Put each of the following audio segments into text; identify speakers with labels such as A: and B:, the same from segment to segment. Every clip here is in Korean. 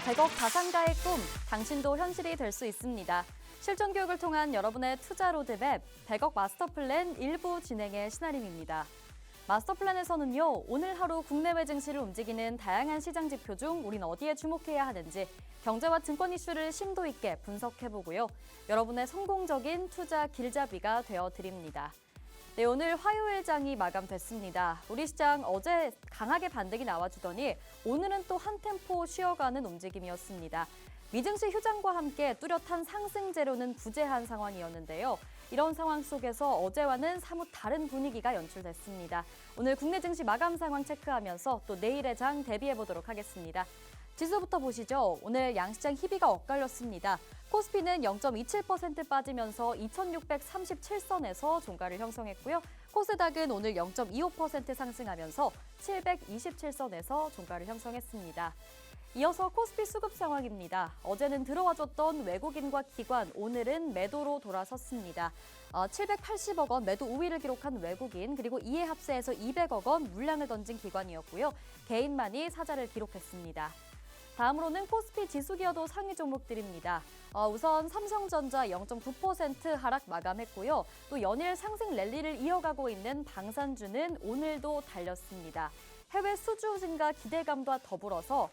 A: 100억 다산가의 꿈, 당신도 현실이 될 수 있습니다. 실전 교육을 통한 여러분의 투자 로드맵, 100억 마스터 플랜 일부 진행의 신하림입니다. 마스터 플랜에서는요, 오늘 하루 국내외 증시를 움직이는 다양한 시장 지표 중 우린 어디에 주목해야 하는지 경제와 증권 이슈를 심도 있게 분석해보고요. 여러분의 성공적인 투자 길잡이가 되어드립니다. 네, 오늘 화요일장이 마감됐습니다. 우리 시장 어제 강하게 반등이 나와주더니 오늘은 또 한 템포 쉬어가는 움직임이었습니다. 미증시 휴장과 함께 뚜렷한 상승제로는 부재한 상황이었는데요. 이런 상황 속에서 어제와는 사뭇 다른 분위기가 연출됐습니다. 오늘 국내 증시 마감 상황 체크하면서 또 내일의 장 대비해보도록 하겠습니다. 지수부터 보시죠. 오늘 양시장 희비가 엇갈렸습니다. 코스피는 0.27% 빠지면서 2637선에서 종가를 형성했고요. 코스닥은 오늘 0.25% 상승하면서 727선에서 종가를 형성했습니다. 이어서 코스피 수급 상황입니다. 어제는 들어와줬던 외국인과 기관, 오늘은 매도로 돌아섰습니다. 780억 원 매도 우위를 기록한 외국인, 그리고 이에 합세해서 200억 원 물량을 던진 기관이었고요. 개인만이 사자를 기록했습니다. 다음으로는 코스피 지수기여도 상위 종목들입니다. 우선 삼성전자 0.9% 하락 마감했고요. 또 연일 상승 랠리를 이어가고 있는 방산주는 오늘도 달렸습니다. 해외 수주 증가 기대감과 더불어서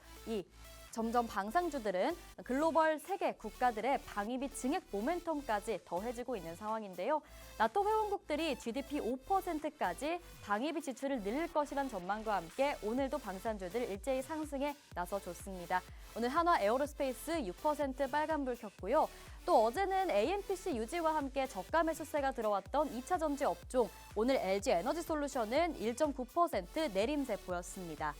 A: 점점 방산주들은 글로벌 세계 국가들의 방위비 증액 모멘텀까지 더해지고 있는 상황인데요. 나토 회원국들이 GDP 5%까지 방위비 지출을 늘릴 것이란 전망과 함께 오늘도 방산주들 일제히 상승에 나서줬습니다. 오늘 한화 에어로스페이스 6% 빨간불 켰고요. 또 어제는 AMPC 유지와 함께 저가 매수세가 들어왔던 2차 전지 업종, 오늘 LG 에너지솔루션은 1.9% 내림세 보였습니다.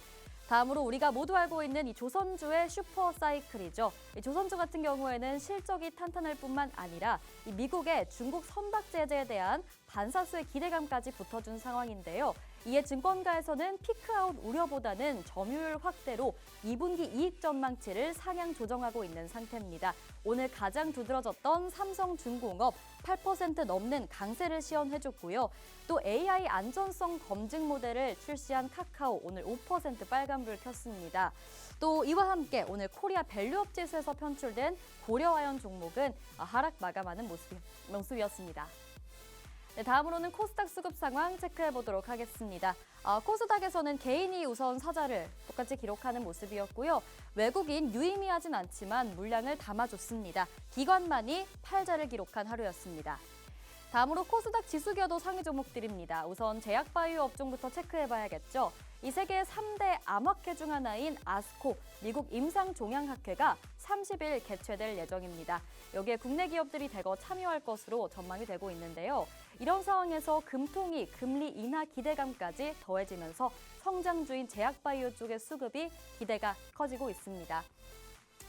A: 다음으로 우리가 모두 알고 있는 이 조선주의 슈퍼 사이클이죠. 이 조선주 같은 경우에는 실적이 탄탄할 뿐만 아니라 이 미국의 중국 선박 제재에 대한 반사수의 기대감까지 붙어준 상황인데요. 이에 증권가에서는 피크아웃 우려보다는 점유율 확대로 2분기 이익 전망치를 상향 조정하고 있는 상태입니다. 오늘 가장 두드러졌던 삼성중공업 8% 넘는 강세를 시연해줬고요. 또 AI 안전성 검증 모델을 출시한 카카오 오늘 5% 빨간불 켰습니다. 또 이와 함께 오늘 코리아 밸류업 지수에서 편출된 고려아연 종목은 하락 마감하는 모습이었습니다. 네, 다음으로는 코스닥 수급 상황 체크해보도록 하겠습니다. 코스닥에서는 개인이 우선 사자를 똑같이 기록하는 모습이었고요. 외국인 유의미하진 않지만 물량을 담아줬습니다. 기관만이 팔자를 기록한 하루였습니다. 다음으로 코스닥 지수기여도 상위 종목들입니다. 우선 제약바이오 업종부터 체크해봐야겠죠. 이 세계 3대 암학회 중 하나인 아스코, 미국 임상종양학회가 30일 개최될 예정입니다. 여기에 국내 기업들이 대거 참여할 것으로 전망이 되고 있는데요. 이런 상황에서 금통위, 금리 인하 기대감까지 더해지면서 성장주인 제약바이오 쪽의 수급이 기대가 커지고 있습니다.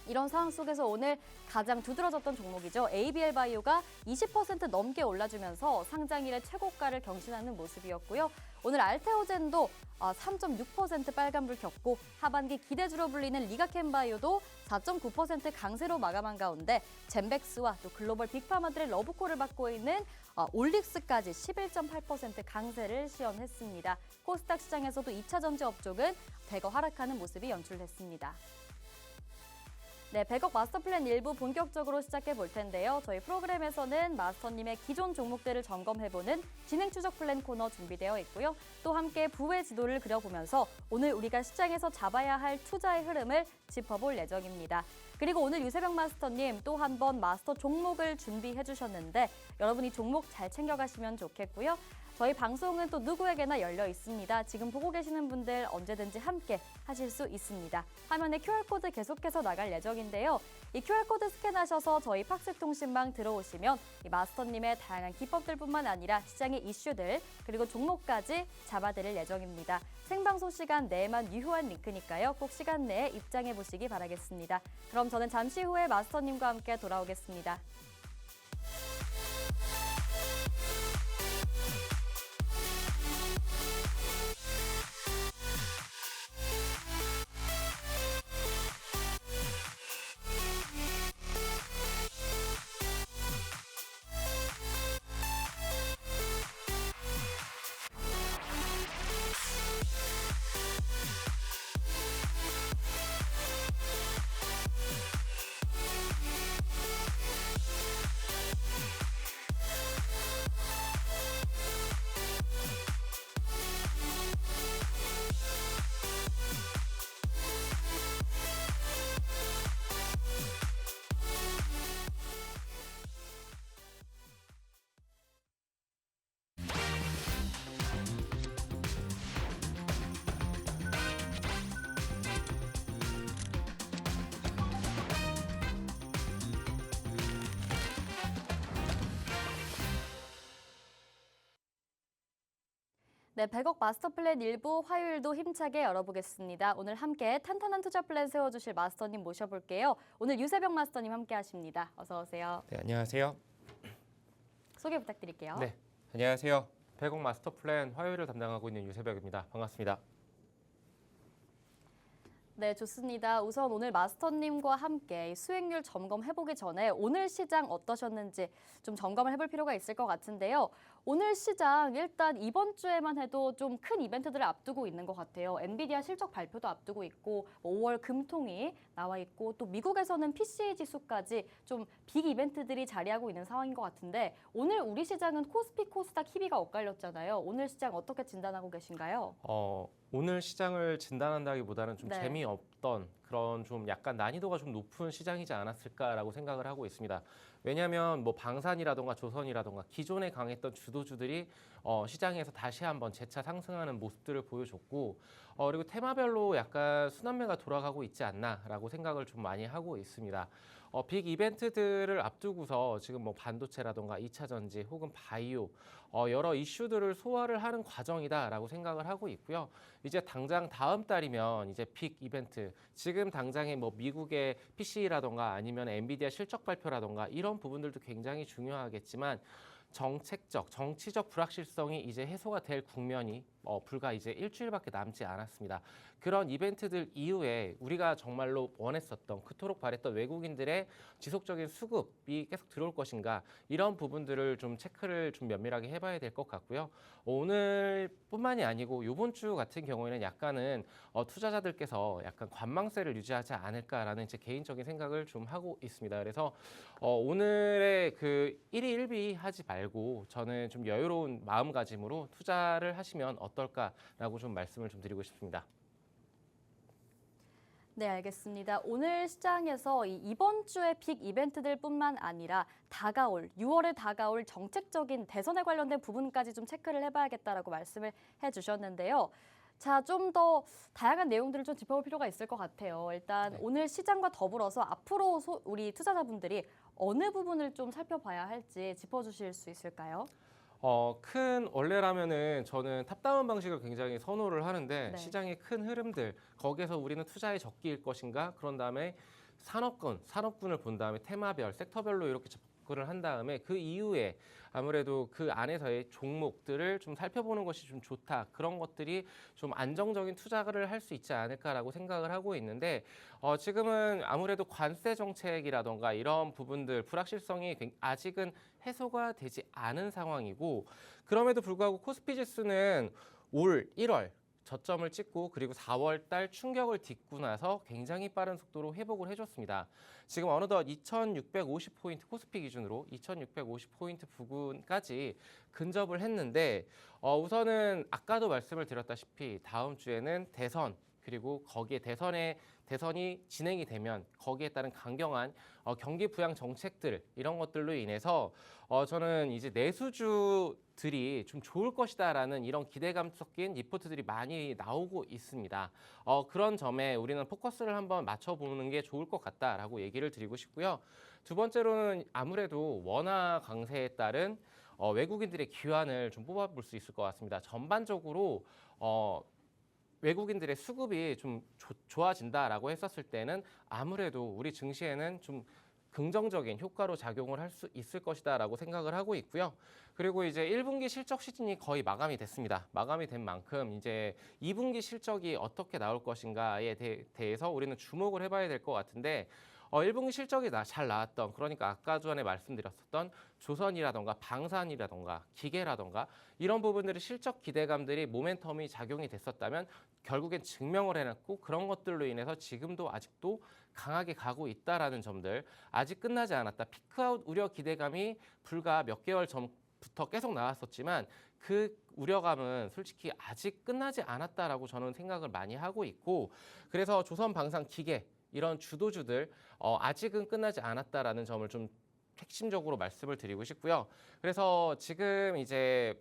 A: 이런 상황 속에서 오늘 가장 두드러졌던 종목이죠. ABL 바이오가 20% 넘게 올라주면서 상장 일의 최고가를 경신하는 모습이었고요. 오늘 알테오젠도 3.6% 빨간불 켰고 하반기 기대주로 불리는 리가켄 바이오도 4.9% 강세로 마감한 가운데 젠백스와 또 글로벌 빅파마들의 러브콜을 받고 있는 올릭스까지 11.8% 강세를 시연했습니다. 코스닥 시장에서도 2차 전지 업종은 대거 하락하는 모습이 연출됐습니다. 네, 100억 마스터 플랜 일부 본격적으로 시작해 볼 텐데요. 저희 프로그램에서는 마스터님의 기존 종목들을 점검해보는 진행 추적 플랜 코너 준비되어 있고요. 또 함께 부의 지도를 그려보면서 오늘 우리가 시장에서 잡아야 할 투자의 흐름을 짚어볼 예정입니다. 그리고 오늘 유세병 마스터님 또 한 번 마스터 종목을 준비해 주셨는데 여러분 이 종목 잘 챙겨가시면 좋겠고요. 저희 방송은 또 누구에게나 열려 있습니다. 지금 보고 계시는 분들 언제든지 함께 하실 수 있습니다. 화면에 QR코드 계속해서 나갈 예정인데요. 이 QR코드 스캔하셔서 저희 팍스통신망 들어오시면 이 마스터님의 다양한 기법들뿐만 아니라 시장의 이슈들 그리고 종목까지 잡아드릴 예정입니다. 생방송 시간 내에만 유효한 링크니까요. 꼭 시간 내에 입장해 보시기 바라겠습니다. 그럼 저는 잠시 후에 마스터님과 함께 돌아오겠습니다. 네, 100억 마스터 플랜 일부 화요일도 힘차게 열어보겠습니다. 오늘 함께 탄탄한 투자 플랜 세워주실 마스터님 모셔볼게요. 오늘 유세병 마스터님 함께 하십니다. 어서 오세요.
B: 네, 안녕하세요.
A: 소개 부탁드릴게요.
B: 네, 안녕하세요. 100억 마스터 플랜 화요일을 담당하고 있는 유세벽입니다. 반갑습니다.
A: 네, 좋습니다. 우선 오늘 마스터님과 함께 수익률 점검해보기 전에 오늘 시장 어떠셨는지 좀 점검을 해볼 필요가 있을 것 같은데요. 오늘 시장 일단 이번 주에만 해도 좀 큰 이벤트들을 앞두고 있는 것 같아요. 엔비디아 실적 발표도 앞두고 있고 5월 금통이 나와 있고 또 미국에서는 PCE 지수까지 좀 빅 이벤트들이 자리하고 있는 상황인 것 같은데 오늘 우리 시장은 코스피, 코스닥, 희비가 엇갈렸잖아요. 오늘 시장 어떻게 진단하고 계신가요?
B: 오늘 시장을 진단한다기보다는 좀
A: 네.
B: 재미없던 그런 좀 약간 난이도가 좀 높은 시장이지 않았을까라고 생각을 하고 있습니다. 왜냐하면 뭐 방산이라던가 조선이라던가 기존에 강했던 주도주들이 시장에서 다시 한번 재차 상승하는 모습들을 보여줬고 그리고 테마별로 약간 순환매가 돌아가고 있지 않나라고 생각을 좀 많이 하고 있습니다. 빅 이벤트들을 앞두고서 지금 뭐 반도체라던가 2차 전지 혹은 바이오 여러 이슈들을 소화를 하는 과정이다라고 생각을 하고 있고요. 이제 당장 다음 달이면 이제 빅 이벤트 지금 당장에 뭐 미국의 PC라던가 아니면 엔비디아 실적 발표라던가 이런 부분들도 굉장히 중요하겠지만 정책적, 정치적 불확실성이 이제 해소가 될 국면이 불과 이제 일주일밖에 남지 않았습니다. 그런 이벤트들 이후에 우리가 정말로 원했었던 그토록 바랬던 외국인들의 지속적인 수급이 계속 들어올 것인가 이런 부분들을 좀 체크를 좀 면밀하게 해봐야 될 것 같고요. 오늘뿐만이 아니고 이번 주 같은 경우에는 약간은 투자자들께서 약간 관망세를 유지하지 않을까라는 제 개인적인 생각을 좀 하고 있습니다. 그래서 오늘의 그 1위 1비 하지 말고 저는 좀 여유로운 마음가짐으로 투자를 하시면 어떨까라고 좀 말씀을 좀 드리고 싶습니다.
A: 네, 알겠습니다. 오늘 시장에서 이번 주의 빅 이벤트들뿐만 아니라 다가올 6월에 다가올 정책적인 대선에 관련된 부분까지 좀 체크를 해봐야겠다라고 말씀을 해주셨는데요. 자, 좀 더 다양한 내용들을 좀 짚어볼 필요가 있을 것 같아요. 일단 오늘 시장과 더불어서 앞으로 우리 투자자분들이 어느 부분을 좀 살펴봐야 할지 짚어주실 수 있을까요?
B: 큰 원래라면은 저는 탑다운 방식을 굉장히 선호를 하는데
A: 네.
B: 시장의 큰 흐름들 거기에서 우리는 투자의 적기일 것인가 그런 다음에 산업군을 본 다음에 테마별, 섹터별로 이렇게 접근을 한 다음에 그 이후에 아무래도 그 안에서의 종목들을 좀 살펴보는 것이 좀 좋다. 그런 것들이 좀 안정적인 투자를 할 수 있지 않을까라고 생각을 하고 있는데 지금은 아무래도 관세 정책이라던가 이런 부분들 불확실성이 아직은 해소가 되지 않은 상황이고 그럼에도 불구하고 코스피 지수는 올 1월 저점을 찍고 그리고 4월 달 충격을 딛고 나서 굉장히 빠른 속도로 회복을 해줬습니다. 지금 어느덧 2650포인트 코스피 기준으로 2650포인트 부근까지 근접을 했는데 우선은 아까도 말씀을 드렸다시피 다음 주에는 대선 그리고 거기에 대선이 진행이 되면 거기에 따른 강경한 경기 부양 정책들 이런 것들로 인해서 저는 이제 내수주들이 좀 좋을 것이다라는 이런 기대감 섞인 리포트들이 많이 나오고 있습니다. 그런 점에 우리는 포커스를 한번 맞춰보는 게 좋을 것 같다라고 얘기를 드리고 싶고요. 두 번째로는 아무래도 원화 강세에 따른 외국인들의 기환을 좀 뽑아볼 수 있을 것 같습니다. 전반적으로 외국인들의 수급이 좀 좋아진다라고 했었을 때는 아무래도 우리 증시에는 좀 긍정적인 효과로 작용을 할 수 있을 것이다라고 생각을 하고 있고요. 그리고 이제 1분기 실적 시즌이 거의 마감이 됐습니다. 마감이 된 만큼 이제 2분기 실적이 어떻게 나올 것인가에 대해서 우리는 주목을 해봐야 될 것 같은데 1분기 실적이 잘 나왔던 그러니까 아까 전에 말씀드렸었던 조선이라던가 방산이라던가 기계라던가 이런 부분들의 실적 기대감들이 모멘텀이 작용이 됐었다면 결국엔 증명을 해냈고 그런 것들로 인해서 지금도 아직도 강하게 가고 있다라는 점들 아직 끝나지 않았다. 피크아웃 우려 기대감이 불과 몇 개월 전부터 계속 나왔었지만 그 우려감은 솔직히 아직 끝나지 않았다라고 저는 생각을 많이 하고 있고 그래서 조선 방산 기계 이런 주도주들 아직은 끝나지 않았다라는 점을 좀 핵심적으로 말씀을 드리고 싶고요. 그래서 지금 이제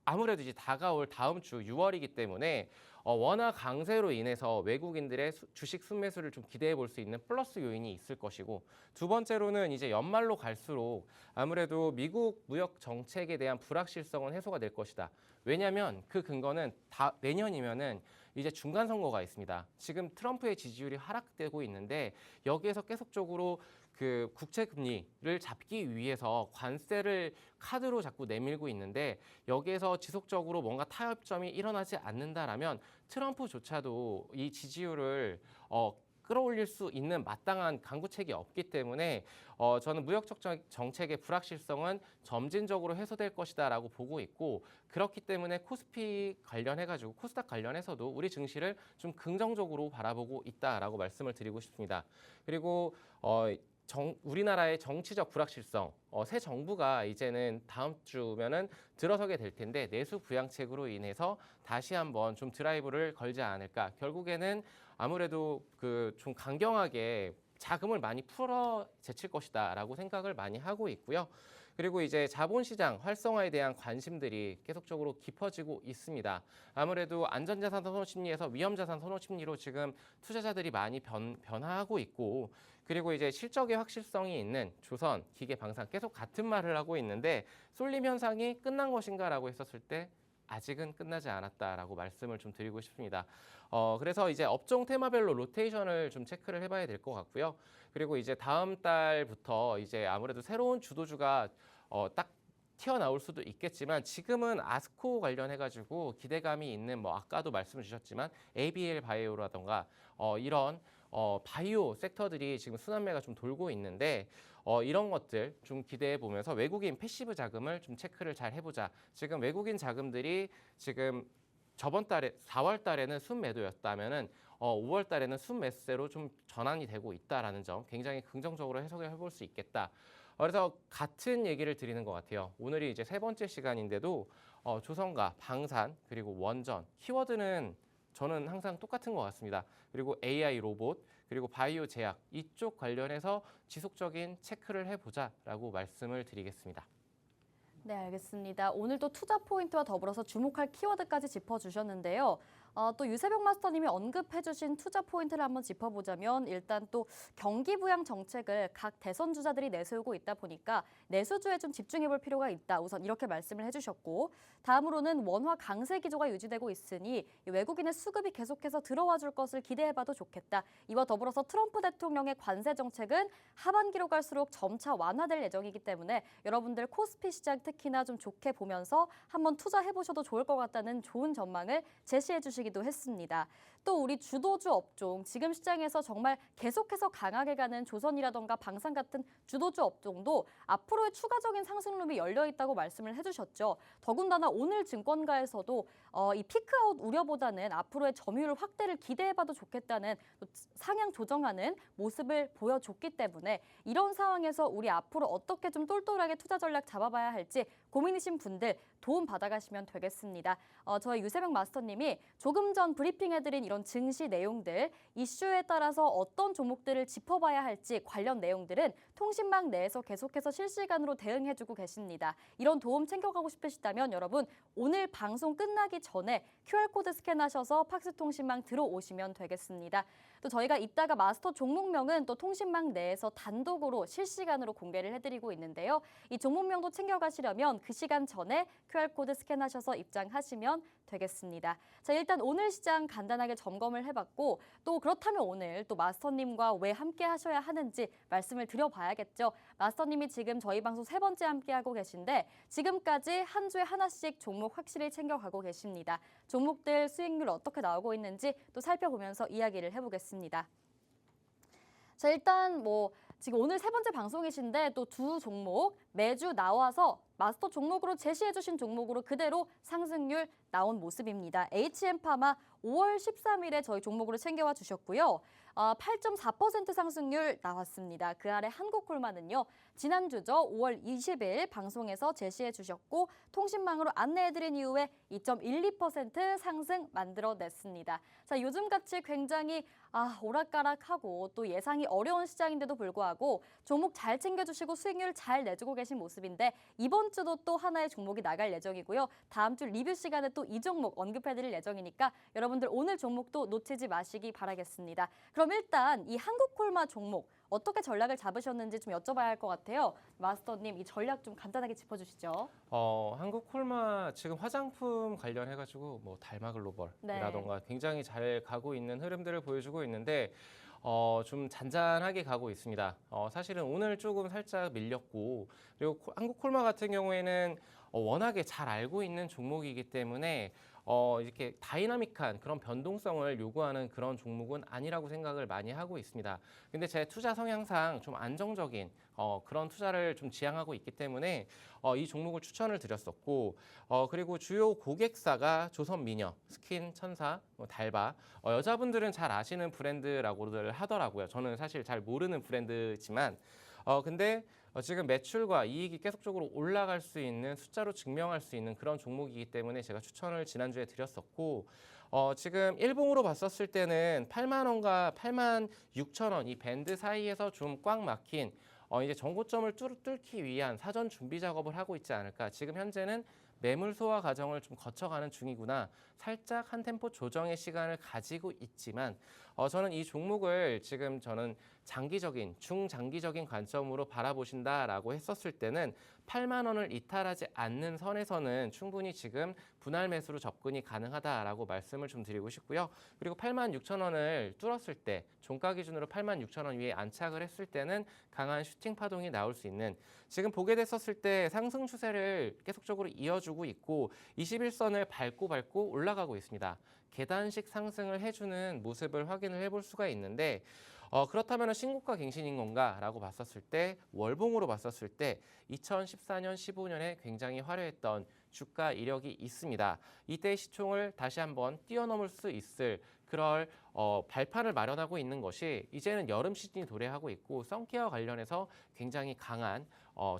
B: 아무래도 이제 다가올 다음 주 6월이기 때문에 원화 강세로 인해서 외국인들의 주식 순매수를 좀 기대해 볼 수 있는 플러스 요인이 있을 것이고, 두 번째로는 이제 연말로 갈수록 아무래도 미국 무역 정책에 대한 불확실성은 해소가 될 것이다. 왜냐하면 그 근거는 다 내년이면은 이제 중간 선거가 있습니다. 지금 트럼프의 지지율이 하락되고 있는데 여기에서 계속적으로 그 국채 금리를 잡기 위해서 관세를 카드로 자꾸 내밀고 있는데, 여기에서 지속적으로 뭔가 타협점이 일어나지 않는다라면 트럼프조차도 이 지지율을 끌어올릴 수 있는 마땅한 강구책이 없기 때문에 저는 무역 정책의 불확실성은 점진적으로 해소될 것이다라고 보고 있고, 그렇기 때문에 코스피 관련해가지고 코스닥 관련해서도 우리 증시를 좀 긍정적으로 바라보고 있다라고 말씀을 드리고 싶습니다. 그리고 우리나라의 정치적 불확실성, 새 정부가 이제는 다음 주면은 들어서게 될 텐데 내수 부양책으로 인해서 다시 한번 좀 드라이브를 걸지 않을까. 결국에는 아무래도 그 좀 강경하게 자금을 많이 풀어 제칠 것이다라고 생각을 많이 하고 있고요. 그리고 이제 자본시장 활성화에 대한 관심들이 계속적으로 깊어지고 있습니다. 아무래도 안전자산 선호 심리에서 위험자산 선호 심리로 지금 투자자들이 많이 변화하고 있고, 그리고 이제 실적의 확실성이 있는 조선, 기계, 방산 계속 같은 말을 하고 있는데, 쏠림 현상이 끝난 것인가라고 했었을 때 아직은 끝나지 않았다라고 말씀을 좀 드리고 싶습니다. 그래서 이제 업종 테마별로 로테이션을 좀 체크를 해봐야 될 것 같고요. 그리고 이제 다음 달부터 이제 아무래도 새로운 주도주가 딱 튀어나올 수도 있겠지만, 지금은 아스코 관련해가지고 기대감이 있는 뭐 아까도 말씀을 주셨지만 ABL 바이오라던가 이런 바이오 섹터들이 지금 순환매가 좀 돌고 있는데, 이런 것들 좀 기대해 보면서 외국인 패시브 자금을 좀 체크를 잘 해보자. 지금 외국인 자금들이 지금 저번 달에 4월 달에는 순매도였다면은 5월 달에는 순매수세로 좀 전환이 되고 있다라는 점 굉장히 긍정적으로 해석을 해볼 수 있겠다. 그래서 같은 얘기를 드리는 것 같아요. 오늘이 이제 세 번째 시간인데도 조선과 방산 그리고 원전 키워드는 저는 항상 똑같은 것 같습니다. 그리고 AI 로봇 그리고 바이오 제약 이쪽 관련해서 지속적인 체크를 해보자라고 말씀을 드리겠습니다.
A: 네, 알겠습니다. 오늘도 투자 포인트와 더불어서 주목할 키워드까지 짚어주셨는데요. 또 유세병 마스터님이 언급해주신 투자 포인트를 한번 짚어보자면, 일단 또 경기 부양 정책을 각 대선 주자들이 내세우고 있다 보니까 내수주에 좀 집중해볼 필요가 있다. 우선 이렇게 말씀을 해주셨고, 다음으로는 원화 강세 기조가 유지되고 있으니 외국인의 수급이 계속해서 들어와줄 것을 기대해봐도 좋겠다. 이와 더불어서 트럼프 대통령의 관세 정책은 하반기로 갈수록 점차 완화될 예정이기 때문에 여러분들 코스피 시장 특히나 좀 좋게 보면서 한번 투자해보셔도 좋을 것 같다는 좋은 전망을 제시해 주시기도 했습니다. 또 우리 주도주 업종, 지금 시장에서 정말 계속해서 강하게 가는 조선이라던가 방산 같은 주도주 업종도 앞으로의 추가적인 상승룸이 열려 있다고 말씀을 해주셨죠. 더군다나 오늘 증권가에서도 이 피크아웃 우려보다는 앞으로의 점유율 확대를 기대해봐도 좋겠다는 상향 조정하는 모습을 보여줬기 때문에, 이런 상황에서 우리 앞으로 어떻게 좀 똘똘하게 투자 전략 잡아봐야 할지 고민이신 분들 도움 받아가시면 되겠습니다. 저희 유세병 마스터님이 조금 전 브리핑해드린 이런 증시 내용들, 이슈에 따라서 어떤 종목들을 짚어봐야 할지 관련 내용들은 통신망 내에서 계속해서 실시간으로 대응해주고 계십니다. 이런 도움 챙겨가고 싶으시다면 여러분 오늘 방송 끝나기 전에 QR코드 스캔하셔서 팍스통신망 들어오시면 되겠습니다. 또 저희가 이따가 마스터 종목명은 또 통신망 내에서 단독으로 실시간으로 공개를 해드리고 있는데요. 이 종목명도 챙겨가시려면 그 시간 전에 QR코드 스캔하셔서 입장하시면 되겠습니다. 자, 일단 오늘 시장 간단하게 점검을 해봤고, 또 그렇다면 오늘 또 마스터님과 왜 함께 하셔야 하는지 말씀을 드려봐야겠죠. 마스터님이 지금 저희 방송 세 번째 함께하고 계신데 지금까지 한 주에 하나씩 종목 확실히 챙겨가고 계십니다. 종목들 수익률 어떻게 나오고 있는지 또 살펴보면서 이야기를 해보겠습니다. 자, 일단 지금 오늘 세 번째 방송이신데 또 두 종목 매주 나와서 마스터 종목으로 제시해주신 종목으로 그대로 상승률 나온 모습입니다. HM파마 5월 13일에 저희 종목으로 챙겨와 주셨고요. 8.4% 상승률 나왔습니다. 그 아래 한국콜마는요. 지난주죠. 5월 20일 방송에서 제시해 주셨고 통신망으로 안내해드린 이후에 2.12% 상승 만들어냈습니다. 자, 요즘같이 굉장히 오락가락하고 또 예상이 어려운 시장인데도 불구하고 종목 잘 챙겨주시고 수익률 잘 내주고 계신 모습인데 이번 주도 또 하나의 종목이 나갈 예정이고요. 다음 주 리뷰 시간에 또 이 종목 언급해드릴 예정이니까 여러분들 오늘 종목도 놓치지 마시기 바라겠습니다. 그럼 일단 이 한국콜마 종목 어떻게 전략을 잡으셨는지 좀 여쭤봐야 할 것 같아요. 마스터님 이 전략 좀 간단하게 짚어주시죠.
B: 한국콜마 지금 화장품 관련해가지고 뭐 달마 글로벌이라던가 굉장히 잘 가고 있는 흐름들을 보여주고 있는데 좀 잔잔하게 가고 있습니다. 사실은 오늘 조금 살짝 밀렸고 그리고 한국콜마 같은 경우에는 워낙에 잘 알고 있는 종목이기 때문에 이렇게 다이나믹한 그런 변동성을 요구하는 그런 종목은 아니라고 생각을 많이 하고 있습니다. 근데 제 투자 성향상 좀 안정적인 그런 투자를 좀 지향하고 있기 때문에 이 종목을 추천을 드렸었고 그리고 주요 고객사가 조선미녀, 스킨, 천사, 달바 여자분들은 잘 아시는 브랜드라고들 하더라고요. 저는 사실 잘 모르는 브랜드지만 근데 지금 매출과 이익이 계속적으로 올라갈 수 있는 숫자로 증명할 수 있는 그런 종목이기 때문에 제가 추천을 지난주에 드렸었고 지금 일봉으로 봤었을 때는 8만 원과 8만 6천 원 이 밴드 사이에서 좀 꽉 막힌 이제 전고점을 뚫기 위한 사전 준비 작업을 하고 있지 않을까. 지금 현재는 매물 소화 과정을 좀 거쳐가는 중이구나. 살짝 한 템포 조정의 시간을 가지고 있지만 저는 이 종목을 지금 저는 장기적인, 중장기적인 관점으로 바라보신다라고 했었을 때는 8만 원을 이탈하지 않는 선에서는 충분히 지금 분할 매수로 접근이 가능하다라고 말씀을 좀 드리고 싶고요. 그리고 8만 6천 원을 뚫었을 때 종가 기준으로 8만 6천 원 위에 안착을 했을 때는 강한 슈팅 파동이 나올 수 있는 지금 보게 됐었을 때 상승 추세를 계속적으로 이어주고 있고 21선을 밟고 올라가고 있습니다. 계단식 상승을 해주는 모습을 확인을 해볼 수가 있는데 그렇다면 신고가 갱신인 건가라고 봤었을 때 월봉으로 봤었을 때 2014년, 15년에 굉장히 화려했던 주가 이력이 있습니다. 이때 시총을 다시 한번 뛰어넘을 수 있을 그럴 발판을 마련하고 있는 것이 이제는 여름 시즌이 도래하고 있고 선케어 관련해서 굉장히 강한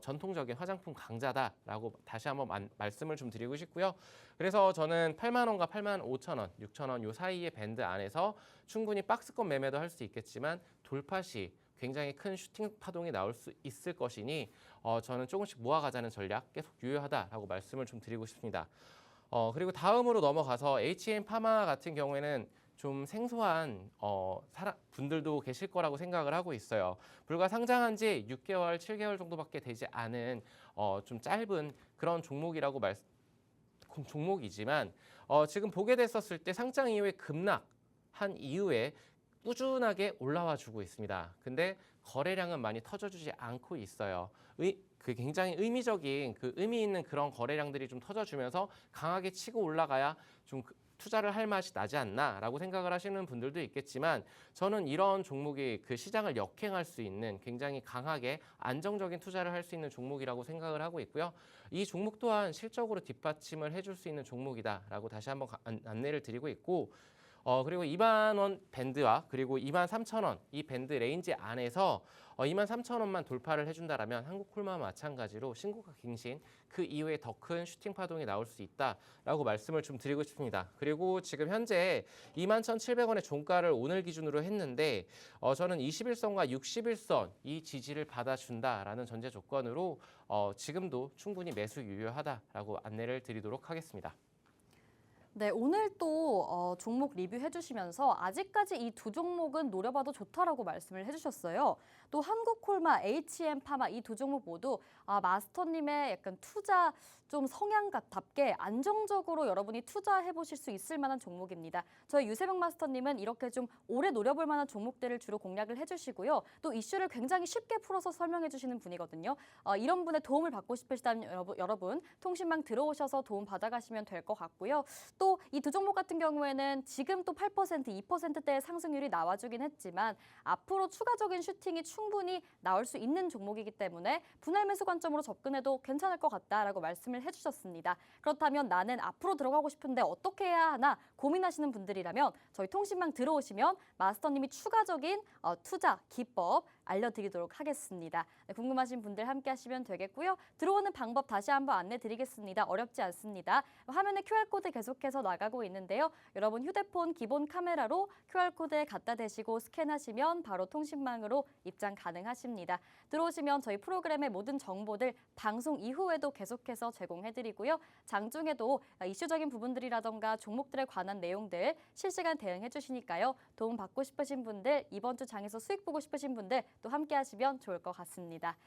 B: 전통적인 화장품 강자다라고 다시 한번 말씀을 좀 드리고 싶고요. 그래서 저는 8만 원과 8만 5천 원, 6천 원 요 사이의 밴드 안에서 충분히 박스권 매매도 할 수 있겠지만 돌파 시 굉장히 큰 슈팅 파동이 나올 수 있을 것이니 저는 조금씩 모아가자는 전략 계속 유효하다라고 말씀을 좀 드리고 싶습니다. 그리고 다음으로 넘어가서 HM파마 같은 경우에는 좀 생소한 분들도 계실 거라고 생각을 하고 있어요. 불과 상장한 지 6개월, 7개월 정도밖에 되지 않은 좀 짧은 그런 종목이지만 지금 보게 됐었을 때 상장 이후에 급락한 이후에 꾸준하게 올라와 주고 있습니다. 근데 거래량은 많이 터져주지 않고 있어요. 그 굉장히 의미적인 의미 있는 그런 거래량들이 좀 터져주면서 강하게 치고 올라가야 좀 투자를 할 맛이 나지 않나라고 생각을 하시는 분들도 있겠지만 저는 이런 종목이 그 시장을 역행할 수 있는 굉장히 강하게 안정적인 투자를 할 수 있는 종목이라고 생각을 하고 있고요. 이 종목 또한 실적으로 뒷받침을 해줄 수 있는 종목이다라고 다시 한번 안내를 드리고 있고 그리고 2만 원 밴드와 그리고 2만 3천 원 이 밴드 레인지 안에서 2만 3천 원만 돌파를 해준다라면 한국콜마와 마찬가지로 신고가 갱신 그 이후에 더 큰 슈팅 파동이 나올 수 있다라고 말씀을 좀 드리고 싶습니다. 그리고 지금 현재 2만 1,700원의 종가를 오늘 기준으로 했는데 저는 21선과 61선 이 지지를 받아준다라는 전제 조건으로 지금도 충분히 매수 유효하다라고 안내를 드리도록 하겠습니다.
A: 네, 오늘 또 종목 리뷰해 주시면서 아직까지 이 두 종목은 노려봐도 좋다라고 말씀을 해주셨어요. 또 한국콜마, HM파마 이 두 종목 모두 마스터님의 약간 투자 좀 성향답게 안정적으로 여러분이 투자해 보실 수 있을 만한 종목입니다. 저희 유세병 마스터님은 이렇게 좀 오래 노려볼 만한 종목들을 주로 공략을 해주시고요. 또 이슈를 굉장히 쉽게 풀어서 설명해 주시는 분이거든요. 이런 분의 도움을 받고 싶으시다면 여러분 통신망 들어오셔서 도움 받아가시면 될 것 같고요. 또 이 두 종목 같은 경우에는 지금 또 8%, 2%대의 상승률이 나와주긴 했지만 앞으로 추가적인 슈팅이 충분히 나올 수 있는 종목이기 때문에 분할 매수 관점으로 접근해도 괜찮을 것 같다라고 말씀을 해주셨습니다. 그렇다면 나는 앞으로 들어가고 싶은데 어떻게 해야 하나 고민하시는 분들이라면 저희 통신망 들어오시면 마스터님이 추가적인 투자 기법 알려드리도록 하겠습니다. 네, 궁금하신 분들 함께 하시면 되겠고요. 들어오는 방법 다시 한번 안내 드리겠습니다. 어렵지 않습니다. 화면에 QR코드 계속해서 나가고 있는데요. 여러분 휴대폰 기본 카메라로 QR코드에 갖다 대시고 스캔하시면 바로 통신망으로 입장 가능하십니다. 들어오시면 저희 프로그램의 모든 정보들 방송 이후에도 계속해서 제공해드리고요. 장중에도 이슈적인 부분들이라던가 종목들에 관한 내용들 실시간 대응해 주시니까요. 도움 받고 싶으신 분들, 이번 주 장에서 수익 보고 싶으신 분들 또 함께 하시면 좋을 것 같습니다.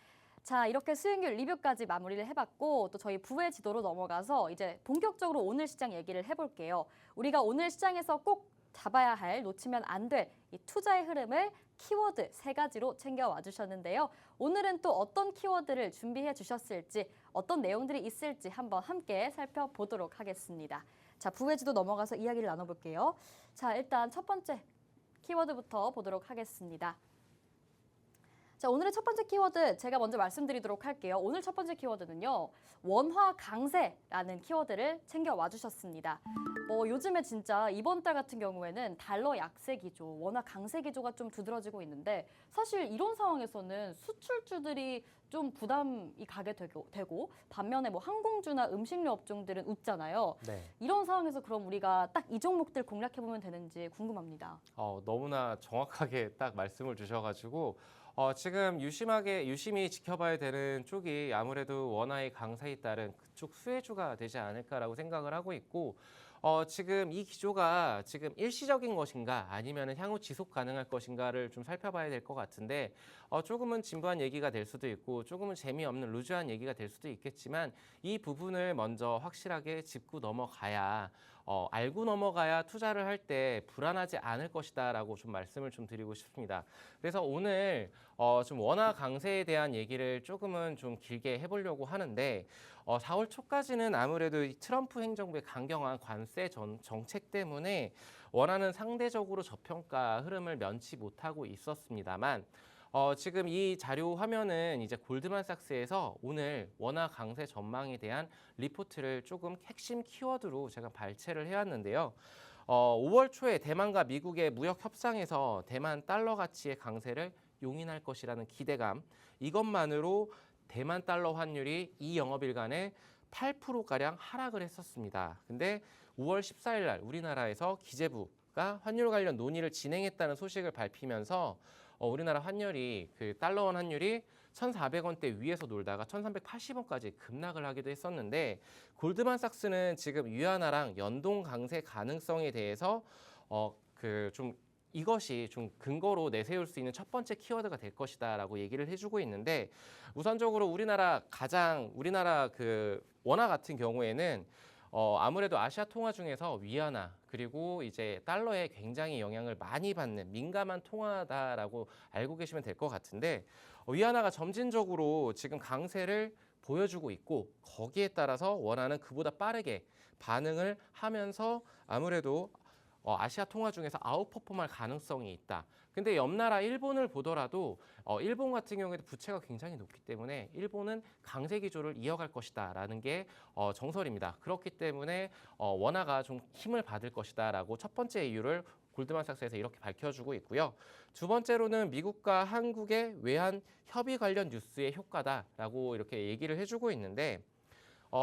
A: 자, 이렇게 수익률 리뷰까지 마무리를 해봤고 또 저희 부의 지도로 넘어가서 이제 본격적으로 오늘 시장 얘기를 해볼게요. 우리가 오늘 시장에서 꼭 잡아야 할, 놓치면 안 될 이 투자의 흐름을 키워드 3가지로 챙겨와 주셨는데요. 오늘은 또 어떤 키워드를 준비해 주셨을지, 어떤 내용들이 있을지 한번 함께 살펴보도록 하겠습니다. 자, 부의 지도 넘어가서 이야기를 나눠볼게요. 자, 일단 첫 번째 키워드부터 보도록 하겠습니다. 자, 오늘의 첫 번째 키워드 제가 먼저 말씀드리도록 할게요. 오늘 첫 번째 키워드는요. 원화 강세라는 키워드를 챙겨와 주셨습니다. 요즘에 진짜 이번 달 같은 경우에는 달러 약세 기조, 원화 강세 기조가 좀 두드러지고 있는데 사실 이런 상황에서는 수출주들이 좀 부담이 가게 되고 반면에 뭐 항공주나 음식료 업종들은 웃잖아요.
B: 네.
A: 이런 상황에서 그럼 우리가 딱 이 종목들 공략해보면 되는지 궁금합니다.
B: 너무나 정확하게 딱 말씀을 주셔가지고 지금 유심히 지켜봐야 되는 쪽이 아무래도 원화의 강세에 따른 그쪽 수혜주가 되지 않을까라고 생각을 하고 있고 지금 이 기조가 지금 일시적인 것인가 아니면 향후 지속 가능할 것인가를 좀 살펴봐야 될 것 같은데 조금은 진부한 얘기가 될 수도 있고 조금은 재미없는 루즈한 얘기가 될 수도 있겠지만 이 부분을 먼저 확실하게 짚고 넘어가야 알고 넘어가야 투자를 할 때 불안하지 않을 것이다라고 좀 말씀을 좀 드리고 싶습니다. 그래서 오늘 좀 원화 강세에 대한 얘기를 조금은 좀 길게 해보려고 하는데 4월 초까지는 아무래도 이 트럼프 행정부의 강경한 관세 정책 때문에 원화는 상대적으로 저평가 흐름을 면치 못하고 있었습니다만 지금 이 자료 화면은 이제 골드만삭스에서 오늘 원화 강세 전망에 대한 리포트를 조금 핵심 키워드로 제가 발췌를 해왔는데요. 5월 초에 대만과 미국의 무역 협상에서 대만 달러 가치의 강세를 용인할 것이라는 기대감, 이것만으로 대만 달러 환율이 이 영업일간에 8%가량 하락을 했었습니다. 근데 5월 14일 날 우리나라에서 기재부가 환율 관련 논의를 진행했다는 소식을 밝히면서 우리나라 환율이 그 달러원 환율이 1,400원대 위에서 놀다가 1,380원까지 급락을 하기도 했었는데 골드만삭스는 지금 위안화랑 연동 강세 가능성에 대해서 이것이 좀 근거로 내세울 수 있는 첫 번째 키워드가 될 것이다라고 얘기를 해주고 있는데 우선적으로 우리나라 그 원화 같은 경우에는 아무래도 아시아 통화 중에서 위안화 그리고 이제 달러에 굉장히 영향을 많이 받는 민감한 통화다라고 알고 계시면 될 것 같은데 위안화가 점진적으로 지금 강세를 보여주고 있고 거기에 따라서 원화는 그보다 빠르게 반응을 하면서 아무래도 아시아 통화 중에서 아웃퍼폼할 가능성이 있다. 근데 옆 나라 일본을 보더라도 일본 같은 경우에도 부채가 굉장히 높기 때문에 일본은 강세 기조를 이어갈 것이다라는 게 정설입니다. 그렇기 때문에 원화가 좀 힘을 받을 것이다라고 첫 번째 이유를 골드만삭스에서 이렇게 밝혀주고 있고요. 두 번째로는 미국과 한국의 외환 협의 관련 뉴스의 효과다라고 이렇게 얘기를 해주고 있는데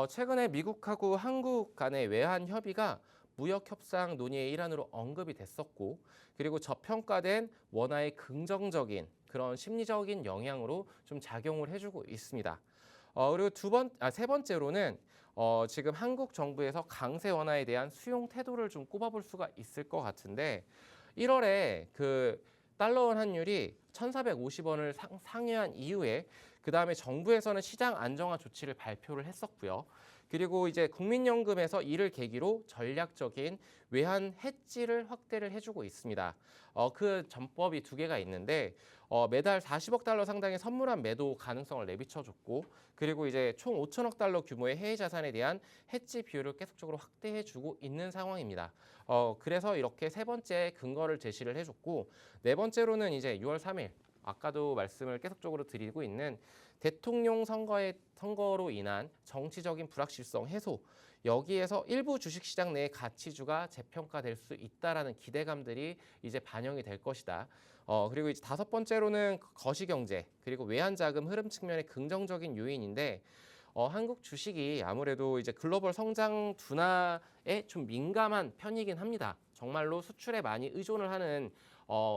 B: 최근에 미국하고 한국 간의 외환 협의가 무역 협상 논의의 일환으로 언급이 됐었고 그리고 저평가된 원화의 긍정적인 그런 심리적인 영향으로 좀 작용을 해주고 있습니다. 그리고 세 번째로는 지금 한국 정부에서 강세 원화에 대한 수용 태도를 좀 꼽아볼 수가 있을 것 같은데 1월에 그 달러원 환율이 1,450원을 상회한 이후에 그 다음에 정부에서는 시장 안정화 조치를 발표를 했었고요. 그리고 이제 국민연금에서 이를 계기로 전략적인 외환 해지를 확대를 해주고 있습니다. 그 전법이 두 개가 있는데 매달 40억 달러 상당의 선물한 매도 가능성을 내비쳐줬고 그리고 이제 총 5천억 달러 규모의 해외 자산에 대한 해지 비율을 계속적으로 확대해주고 있는 상황입니다. 그래서 이렇게 세 번째 근거를 제시를 해줬고 네 번째로는 이제 6월 3일 아까도 말씀을 계속적으로 드리고 있는 대통령 선거로 인한 정치적인 불확실성 해소 여기에서 일부 주식시장 내의 가치주가 재평가될 수 있다라는 기대감들이 이제 반영이 될 것이다. 그리고 이제 다섯 번째로는 거시경제 그리고 외환자금 흐름 측면의 긍정적인 요인인데 한국 주식이 아무래도 이제 글로벌 성장 둔화에 좀 민감한 편이긴 합니다. 정말로 수출에 많이 의존을 하는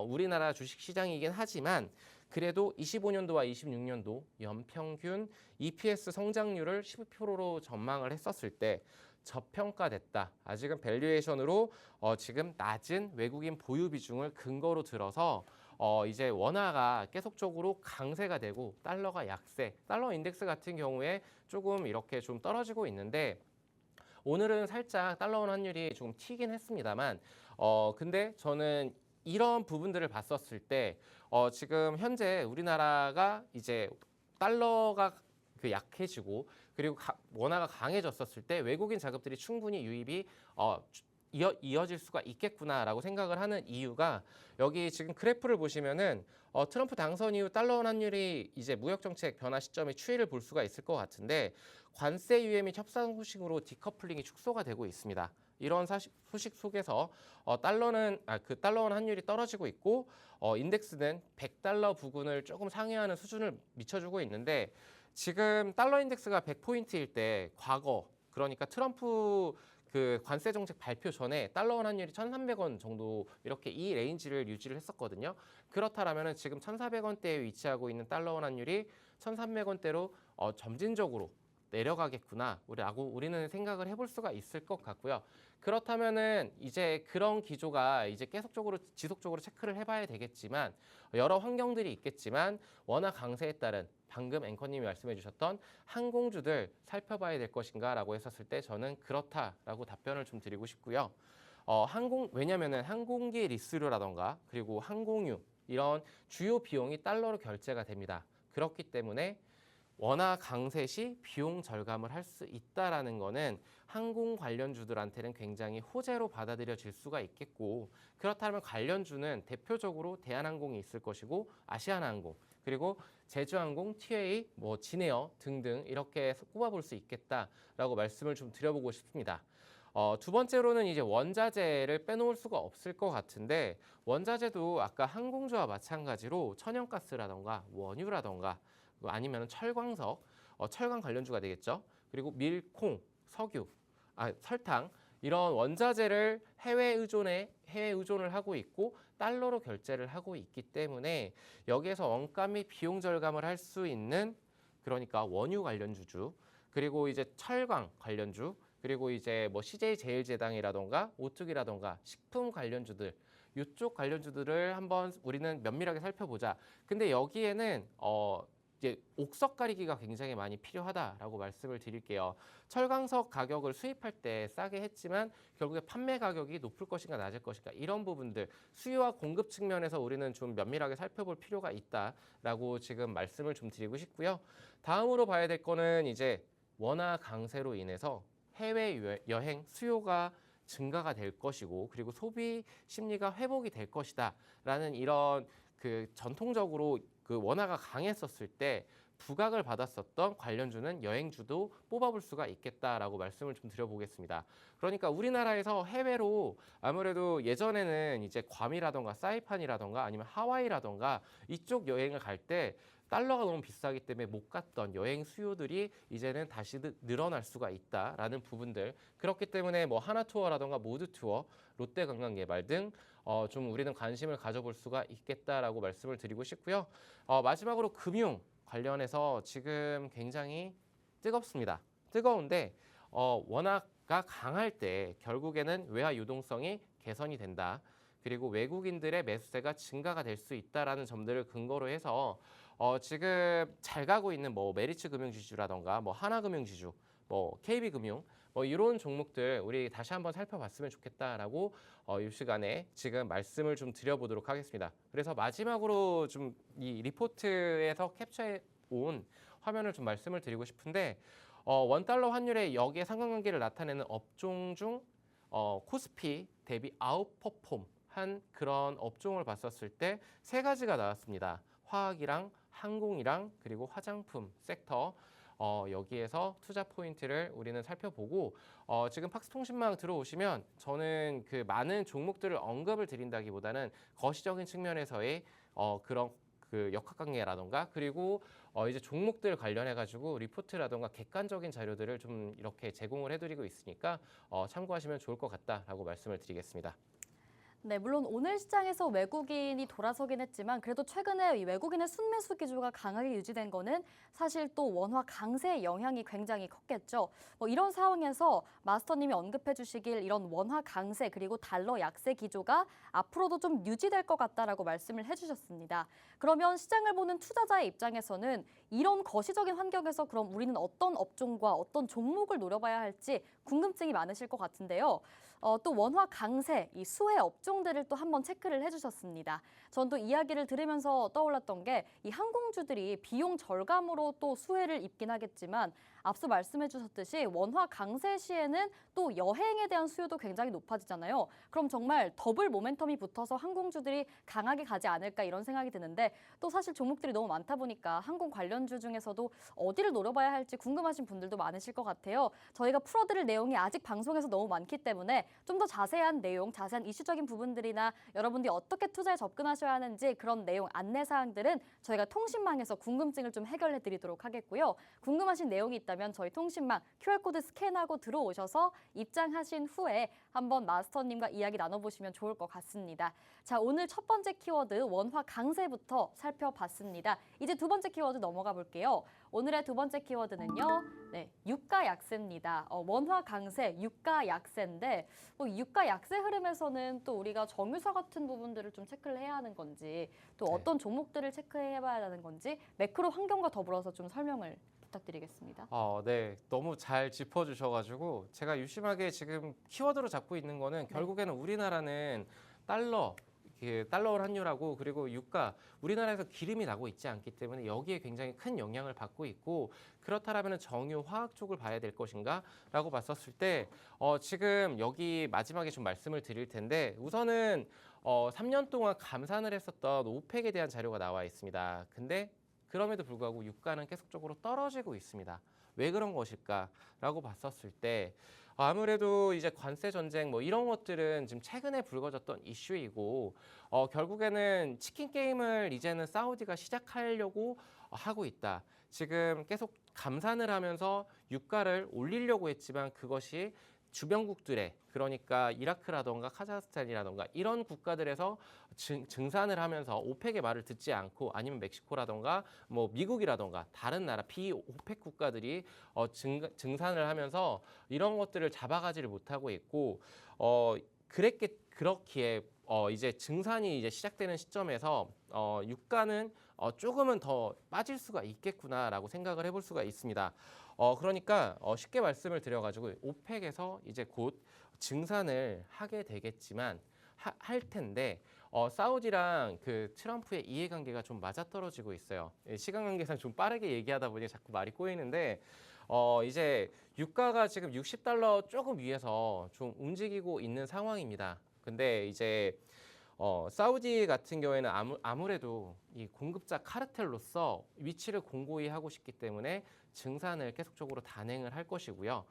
B: 우리나라 주식 시장이긴 하지만 그래도 25년도와 26년도 연평균 EPS 성장률을 12%로 전망을 했었을 때 저평가됐다. 아직은 밸류에이션으로 지금 낮은 외국인 보유 비중을 근거로 들어서 이제 원화가 계속적으로 강세가 되고 달러가 약세, 달러 인덱스 같은 경우에 조금 이렇게 좀 떨어지고 있는데 오늘은 살짝 달러 원 환율이 조금 튀긴 했습니다만 근데 저는 이런 부분들을 봤었을 때 지금 현재 우리나라가 이제 달러가 약해지고 그리고 원화가 강해졌었을 때 외국인 자금들이 충분히 유입이 이어질 수가 있겠구나라고 생각을 하는 이유가 여기 지금 그래프를 보시면은 트럼프 당선 이후 달러 원 환율이 이제 무역 정책 변화 시점에 추이를 볼 수가 있을 것 같은데 관세 유예 및 협상 소식으로 디커플링이 축소가 되고 있습니다. 이런 소식 속에서 달러 원 환율이 떨어지고 있고 인덱스는 100달러 부근을 조금 상회하는 수준을 미쳐주고 있는데 지금 달러 인덱스가 100포인트일 때 과거 그러니까 트럼프 그 관세 정책 발표 전에 달러 원 환율이 1,300원 정도 이렇게 이 레인지를 유지를 했었거든요. 그렇다라면은 지금 1,400원대에 위치하고 있는 달러 원 환율이 1,300원대로 점진적으로 내려가겠구나라고 우리는 생각을 해볼 수가 있을 것 같고요. 그렇다면은 이제 그런 기조가 이제 계속적으로 지속적으로 체크를 해봐야 되겠지만 여러 환경들이 있겠지만 워낙 강세에 따른 방금 앵커님이 말씀해주셨던 항공주들 살펴봐야 될 것인가라고 했었을 때 저는 그렇다라고 답변을 좀 드리고 싶고요. 왜냐면은 항공기 리스료라던가 그리고 항공유 이런 주요 비용이 달러로 결제가 됩니다. 그렇기 때문에 원화 강세 시 비용 절감을 할 수 있다라는 거는 항공 관련주들한테는 굉장히 호재로 받아들여질 수가 있겠고 그렇다면 관련주는 대표적으로 대한항공이 있을 것이고 아시아나항공 그리고 제주항공, TA, 진에어 등등 이렇게 꼽아볼 수 있겠다라고 말씀을 좀 드려보고 싶습니다. 두 번째로는 이제 원자재를 빼놓을 수가 없을 것 같은데 원자재도 아까 항공주와 마찬가지로 천연가스라던가 원유라던가 아니면 철광석, 철강 관련주가 되겠죠. 그리고 밀, 콩, 석유, 설탕 이런 원자재를 해외 의존을 하고 있고 달러로 결제를 하고 있기 때문에 여기에서 원가 및 비용 절감을 할 수 있는 그러니까 원유 관련주주 그리고 이제 철강 관련주 그리고 이제 CJ제일제당이라던가 오뚜기라던가 식품 관련주들 이쪽 관련주들을 한번 우리는 면밀하게 살펴보자. 근데 여기에는 이제 옥석 가리기가 굉장히 많이 필요하다라고 말씀을 드릴게요. 철강석 가격을 수입할 때 싸게 했지만 결국에 판매 가격이 높을 것인가 낮을 것인가 이런 부분들 수요와 공급 측면에서 우리는 좀 면밀하게 살펴볼 필요가 있다라고 지금 말씀을 좀 드리고 싶고요. 다음으로 봐야 될 거는 이제 원화 강세로 인해서 해외 여행 수요가 증가가 될 것이고 그리고 소비 심리가 회복이 될 것이다라는 이런 그 전통적으로 그 원화가 강했었을 때 부각을 받았었던 관련주는 여행주도 뽑아볼 수가 있겠다라고 말씀을 좀 드려보겠습니다. 그러니까 우리나라에서 해외로 아무래도 예전에는 이제 괌이라던가 사이판이라던가 아니면 하와이라던가 이쪽 여행을 갈 때 달러가 너무 비싸기 때문에 못 갔던 여행 수요들이 이제는 다시 늘어날 수가 있다라는 부분들 그렇기 때문에 하나투어라던가 모두투어, 롯데관광개발 등 좀 우리는 관심을 가져볼 수가 있겠다라고 말씀을 드리고 싶고요. 마지막으로 금융 관련해서 지금 굉장히 뜨겁습니다. 뜨거운데 원화가 강할 때 결국에는 외화 유동성이 개선이 된다. 그리고 외국인들의 매수세가 증가가 될 수 있다라는 점들을 근거로 해서 지금 잘 가고 있는 메리츠 금융지주라던가 하나금융지주 뭐 KB금융 뭐 이런 종목들 우리 다시 한번 살펴봤으면 좋겠다라고 이 시간에 지금 말씀을 좀 드려보도록 하겠습니다. 그래서 마지막으로 좀 이 리포트에서 캡처해 온 화면을 좀 말씀을 드리고 싶은데 원달러 환율의 역의 상관관계를 나타내는 업종 중 코스피 대비 아웃퍼폼 한 그런 업종을 봤었을 때 세 가지가 나왔습니다. 화학이랑 항공이랑 그리고 화장품 섹터 여기에서 투자 포인트를 우리는 살펴보고 지금 팍스통신망 들어오시면 저는 그 많은 종목들을 언급을 드린다기보다는 거시적인 측면에서의 그런 그 역학관계라던가 그리고 이제 종목들 관련해 가지고 리포트라던가 객관적인 자료들을 좀 이렇게 제공을 해드리고 있으니까 참고하시면 좋을 것 같다라고 말씀을 드리겠습니다.
A: 네, 물론 오늘 시장에서 외국인이 돌아서긴 했지만 그래도 최근에 이 외국인의 순매수 기조가 강하게 유지된 거는 사실 또 원화 강세의 영향이 굉장히 컸겠죠. 뭐 이런 상황에서 마스터님이 언급해 주시길 이런 원화 강세 그리고 달러 약세 기조가 앞으로도 좀 유지될 것 같다라고 말씀을 해주셨습니다. 그러면 시장을 보는 투자자의 입장에서는 이런 거시적인 환경에서 그럼 우리는 어떤 업종과 어떤 종목을 노려봐야 할지 궁금증이 많으실 것 같은데요. 또 원화 강세, 이 수혜 업종들을 또 한번 체크를 해주셨습니다. 전 또 이야기를 들으면서 떠올랐던 게 이 항공주들이 비용 절감으로 또 수혜를 입긴 하겠지만 앞서 말씀해 주셨듯이 원화 강세 시에는 또 여행에 대한 수요도 굉장히 높아지잖아요. 그럼 정말 더블 모멘텀이 붙어서 항공주들이 강하게 가지 않을까 이런 생각이 드는데 또 사실 종목들이 너무 많다 보니까 항공 관련주 중에서도 어디를 노려봐야 할지 궁금하신 분들도 많으실 것 같아요. 저희가 풀어드릴 내용이 아직 방송에서 너무 많기 때문에 좀 더 자세한 내용, 자세한 이슈적인 부분들이나 여러분들이 어떻게 투자에 접근하셔야 하는지 그런 내용, 안내사항들은 저희가 통신망에서 궁금증을 좀 해결해 드리도록 하겠고요. 궁금하신 내용이 있다면 저희 통신망 QR코드 스캔하고 들어오셔서 입장하신 후에 한번 마스터님과 이야기 나눠보시면 좋을 것 같습니다. 자, 오늘 첫 번째 키워드 원화 강세부터 살펴봤습니다. 이제 두 번째 키워드 넘어가 볼게요. 오늘의 두 번째 키워드는요. 네, 유가 약세입니다. 원화 강세, 유가 약세인데 유가 약세 흐름에서는 또 우리가 정유사 같은 부분들을 좀 체크를 해야 하는 건지 또 어떤 종목들을 체크해 봐야 하는 건지 매크로 환경과 더불어서 좀 설명을 부탁드리겠습니다.
B: 네, 너무 잘 짚어주셔가지고 제가 유심하게 지금 키워드로 잡고 있는 거는 결국에는 우리나라는 달러, 달러 환율하고 그리고 유가, 우리나라에서 기름이 나고 있지 않기 때문에 여기에 굉장히 큰 영향을 받고 있고 그렇다라면 정유 화학 쪽을 봐야 될 것인가라고 봤었을 때 지금 여기 마지막에 좀 말씀을 드릴 텐데 우선은 3년 동안 감산을 했었던 오펙에 대한 자료가 나와 있습니다. 근데 그럼에도 불구하고 유가는 계속적으로 떨어지고 있습니다. 왜 그런 것일까라고 봤었을 때 아무래도 이제 관세 전쟁 뭐 이런 것들은 지금 최근에 불거졌던 이슈이고 결국에는 치킨 게임을 이제는 사우디가 시작하려고 하고 있다. 지금 계속 감산을 하면서 유가를 올리려고 했지만 그것이 주변국들의 그러니까 이라크라던가 카자흐스탄이라던가 이런 국가들에서 증산을 하면서 오펙의 말을 듣지 않고 아니면 멕시코라던가 뭐 미국이라던가 다른 나라 비오펙 국가들이 증산을 하면서 이런 것들을 잡아가지를 못하고 있고 그렇기에 이제 증산이 이제 시작되는 시점에서 유가는 조금은 더 빠질 수가 있겠구나라고 생각을 해볼 수가 있습니다. 그러니까 쉽게 말씀을 드려가지고 오펙에서 이제 곧 증산을 하게 되겠지만 할 텐데 사우디랑 그 트럼프의 이해관계가 좀 맞아떨어지고 있어요. 시간 관계상 좀 빠르게 얘기하다 보니 자꾸 말이 꼬이는데 이제 유가가 지금 60달러 조금 위에서 좀 움직이고 있는 상황입니다. 근데 이제 사우디 같은 경우에는 아무래도 이 공급자 카르텔로서 위치를 공고히 하고 싶기 때문에 증산을 계속적으로 단행을 할 것이고요.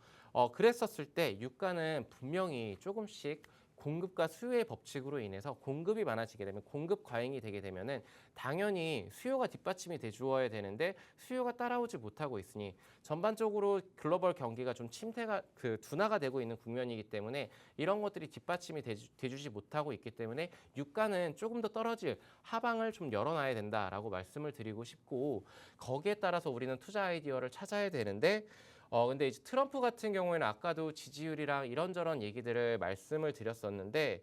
B: 그랬었을 때 유가는 분명히 조금씩 공급과 수요의 법칙으로 인해서 공급이 많아지게 되면 공급 과잉이 되게 되면은 당연히 수요가 뒷받침이 돼 주어야 되는데 수요가 따라오지 못하고 있으니 전반적으로 글로벌 경기가 좀 둔화가 되고 있는 국면이기 때문에 이런 것들이 뒷받침이 돼주지 못하고 있기 때문에 유가는 조금 더 떨어질 하방을 좀 열어놔야 된다라고 말씀을 드리고 싶고 거기에 따라서 우리는 투자 아이디어를 찾아야 되는데 근데 이제 트럼프 같은 경우에는 아까도 지지율이랑 이런저런 얘기들을 말씀을 드렸었는데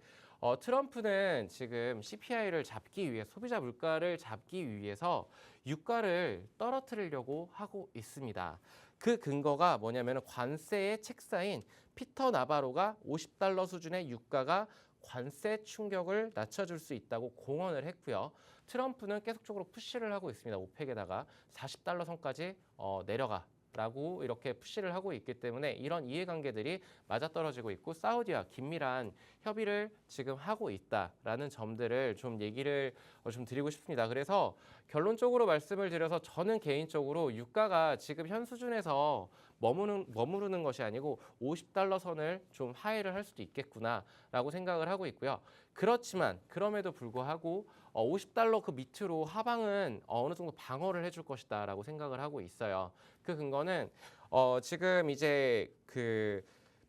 B: 트럼프는 지금 CPI를 잡기 위해 소비자 물가를 잡기 위해서 유가를 떨어뜨리려고 하고 있습니다. 그 근거가 뭐냐면 관세의 책사인 피터 나바로가 $50 수준의 유가가 관세 충격을 낮춰줄 수 있다고 공언을 했고요. 트럼프는 계속적으로 푸시를 하고 있습니다. 오펙에다가 $40 선까지 내려가라고 이렇게 푸시를 하고 있기 때문에 이런 이해관계들이 맞아떨어지고 있고 사우디와 긴밀한 협의를 지금 하고 있다라는 점들을 좀 얘기를 좀 드리고 싶습니다. 그래서 결론적으로 말씀을 드려서 저는 개인적으로 유가가 지금 현 수준에서 머무르는 것이 아니고 $50 선을 좀 하회를 할 수도 있겠구나라고 생각을 하고 있고요. 그렇지만 그럼에도 불구하고 $50 그 밑으로 하방은 어느 정도 방어를 해줄 것이다라고 생각을 하고 있어요. 그 근거는 지금 이제 그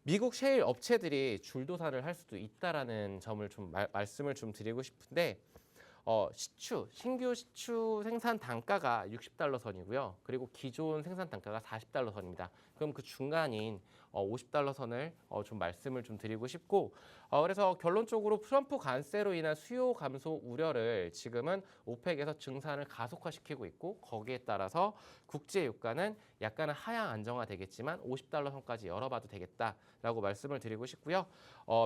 B: 미국 셰일 업체들이 줄도산을 할 수도 있다라는 점을 좀 말씀을 좀 드리고 싶은데 신규 시추 생산 단가가 $60 선이고요. 그리고 기존 생산 단가가 $40 선입니다. 그럼 그 중간인 $50 선을 좀 말씀을 좀 드리고 싶고 그래서 결론적으로 트럼프 관세로 인한 수요 감소 우려를 지금은 오펙에서 증산을 가속화시키고 있고 거기에 따라서 국제 유가는 약간은 하향 안정화되겠지만 $50 선까지 열어봐도 되겠다라고 말씀을 드리고 싶고요.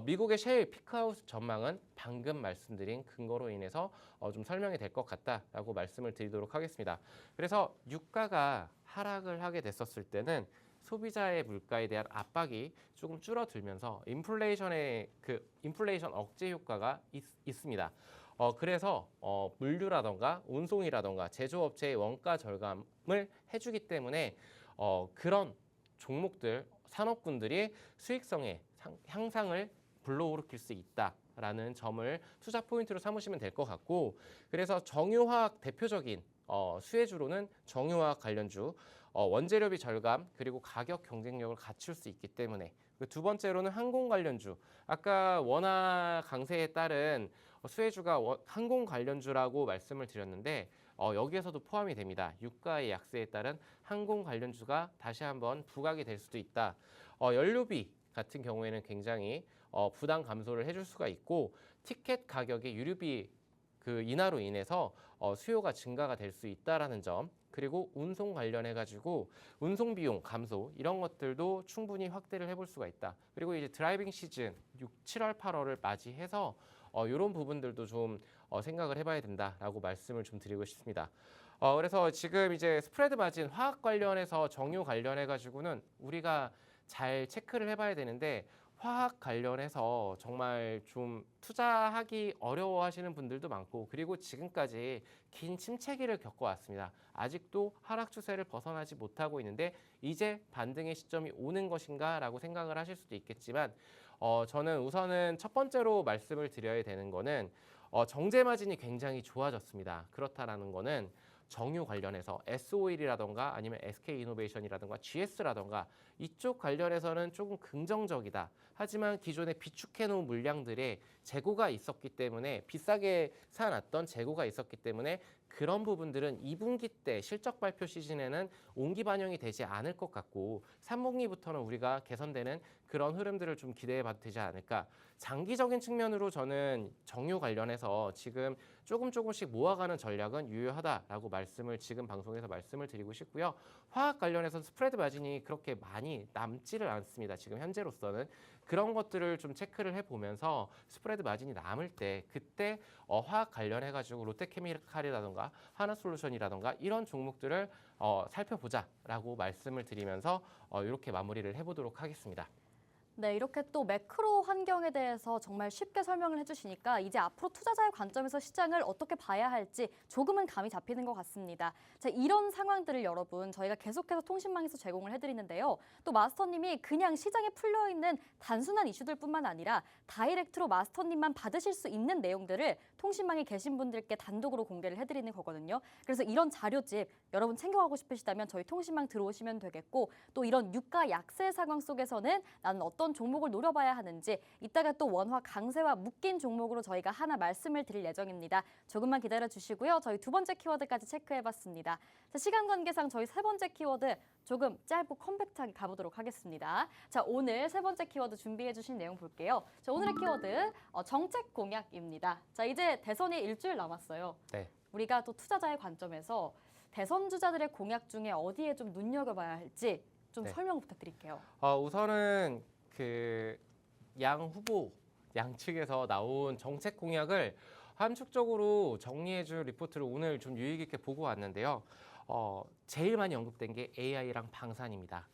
B: 미국의 셰일 피크아웃 전망은 방금 말씀드린 근거로 인해서 좀 설명이 될 것 같다라고 말씀을 드리도록 하겠습니다. 그래서 유가가 하락을 하게 됐었을 때는 소비자의 물가에 대한 압박이 조금 줄어들면서 인플레이션 억제 효과가 있습니다. 그래서 물류라던가 운송이라던가 제조업체의 원가 절감을 해주기 때문에 그런 종목들, 산업군들이 수익성의 향상을 불러일으킬 수 있다라는 점을 투자 포인트로 삼으시면 될 것 같고 그래서 정유화학 대표적인 수혜주로는 정유화학 관련주, 원재료비 절감 그리고 가격 경쟁력을 갖출 수 있기 때문에 두 번째로는 항공 관련주 아까 원화 강세에 따른 수혜주가 항공 관련주라고 말씀을 드렸는데 여기에서도 포함이 됩니다. 유가의 약세에 따른 항공 관련주가 다시 한번 부각이 될 수도 있다. 연료비 같은 경우에는 굉장히 부담 감소를 해줄 수가 있고 티켓 가격의 유류비 그 인하로 인해서 수요가 증가가 될 수 있다라는 점 그리고 운송 관련해 가지고 운송 비용 감소 이런 것들도 충분히 확대를 해볼 수가 있다. 그리고 이제 드라이빙 시즌 7월, 8월을 맞이해서 이런 부분들도 좀 생각을 해봐야 된다라고 말씀을 좀 드리고 싶습니다. 그래서 지금 이제 스프레드 마진 화학 관련해서 정유 관련해 가지고는 우리가 잘 체크를 해봐야 되는데 화학 관련해서 정말 좀 투자하기 어려워하시는 분들도 많고 그리고 지금까지 긴 침체기를 겪어왔습니다. 아직도 하락 추세를 벗어나지 못하고 있는데 이제 반등의 시점이 오는 것인가라고 생각을 하실 수도 있겠지만 저는 우선은 첫 번째로 말씀을 드려야 되는 거는 정제 마진이 굉장히 좋아졌습니다. 그렇다라는 거는 정유 관련해서 S-오일이라던가 아니면 SK이노베이션이라던가 GS라던가 이쪽 관련해서는 조금 긍정적이다. 하지만 기존에 비축해놓은 물량들의 재고가 있었기 때문에 비싸게 사놨던 재고가 있었기 때문에 그런 부분들은 2분기 때 실적 발표 시즌에는 온기 반영이 되지 않을 것 같고 3분기부터는 우리가 개선되는 그런 흐름들을 좀 기대해봐도 되지 않을까. 장기적인 측면으로 저는 정유 관련해서 지금 조금씩 모아가는 전략은 유효하다라고 말씀을 지금 방송에서 말씀을 드리고 싶고요. 화학 관련해서 스프레드 마진이 그렇게 많이 남지를 않습니다. 지금 현재로서는 그런 것들을 좀 체크를 해보면서 스프레드 마진이 남을 때 그때 화학 관련해가지고 롯데케미칼이라던가 하나솔루션이라던가 이런 종목들을 살펴보자라고 말씀을 드리면서 이렇게 마무리를 해보도록 하겠습니다.
A: 네, 이렇게 또 매크로 환경에 대해서 정말 쉽게 설명을 해주시니까 이제 앞으로 투자자의 관점에서 시장을 어떻게 봐야 할지 조금은 감이 잡히는 것 같습니다. 자, 이런 상황들을 여러분 저희가 계속해서 통신망에서 제공을 해드리는데요. 또 마스터님이 그냥 시장에 풀려있는 단순한 이슈들뿐만 아니라 다이렉트로 마스터님만 받으실 수 있는 내용들을 통신망에 계신 분들께 단독으로 공개를 해드리는 거거든요. 그래서 이런 자료집 여러분 챙겨가고 싶으시다면 저희 통신망 들어오시면 되겠고 또 이런 유가 약세 상황 속에서는 나는 어떤 종목을 노려봐야 하는지 이따가 또 원화 강세와 묶인 종목으로 저희가 하나 말씀을 드릴 예정입니다. 조금만 기다려 주시고요. 저희 두 번째 키워드까지 체크해봤습니다. 자, 시간 관계상 저희 세 번째 키워드 조금 짧고 컴팩트하게 가보도록 하겠습니다. 자, 오늘 세 번째 키워드 준비해 주신 내용 볼게요. 자, 오늘의 키워드 정책 공약입니다. 자, 이제 대선이 일주일 남았어요.
B: 네.
A: 우리가 또 투자자의 관점에서 대선 주자들의 공약 중에 어디에 좀 눈여겨봐야 할지 좀
B: 네.
A: 설명 부탁드릴게요.
B: 우선은 그 양 후보 양측에서 나온 정책 공약을 함축적으로 정리해줄 리포트를 오늘 좀 유의 깊게 보고 왔는데요. 제일 많이 언급된 게 AI랑 방산입니다.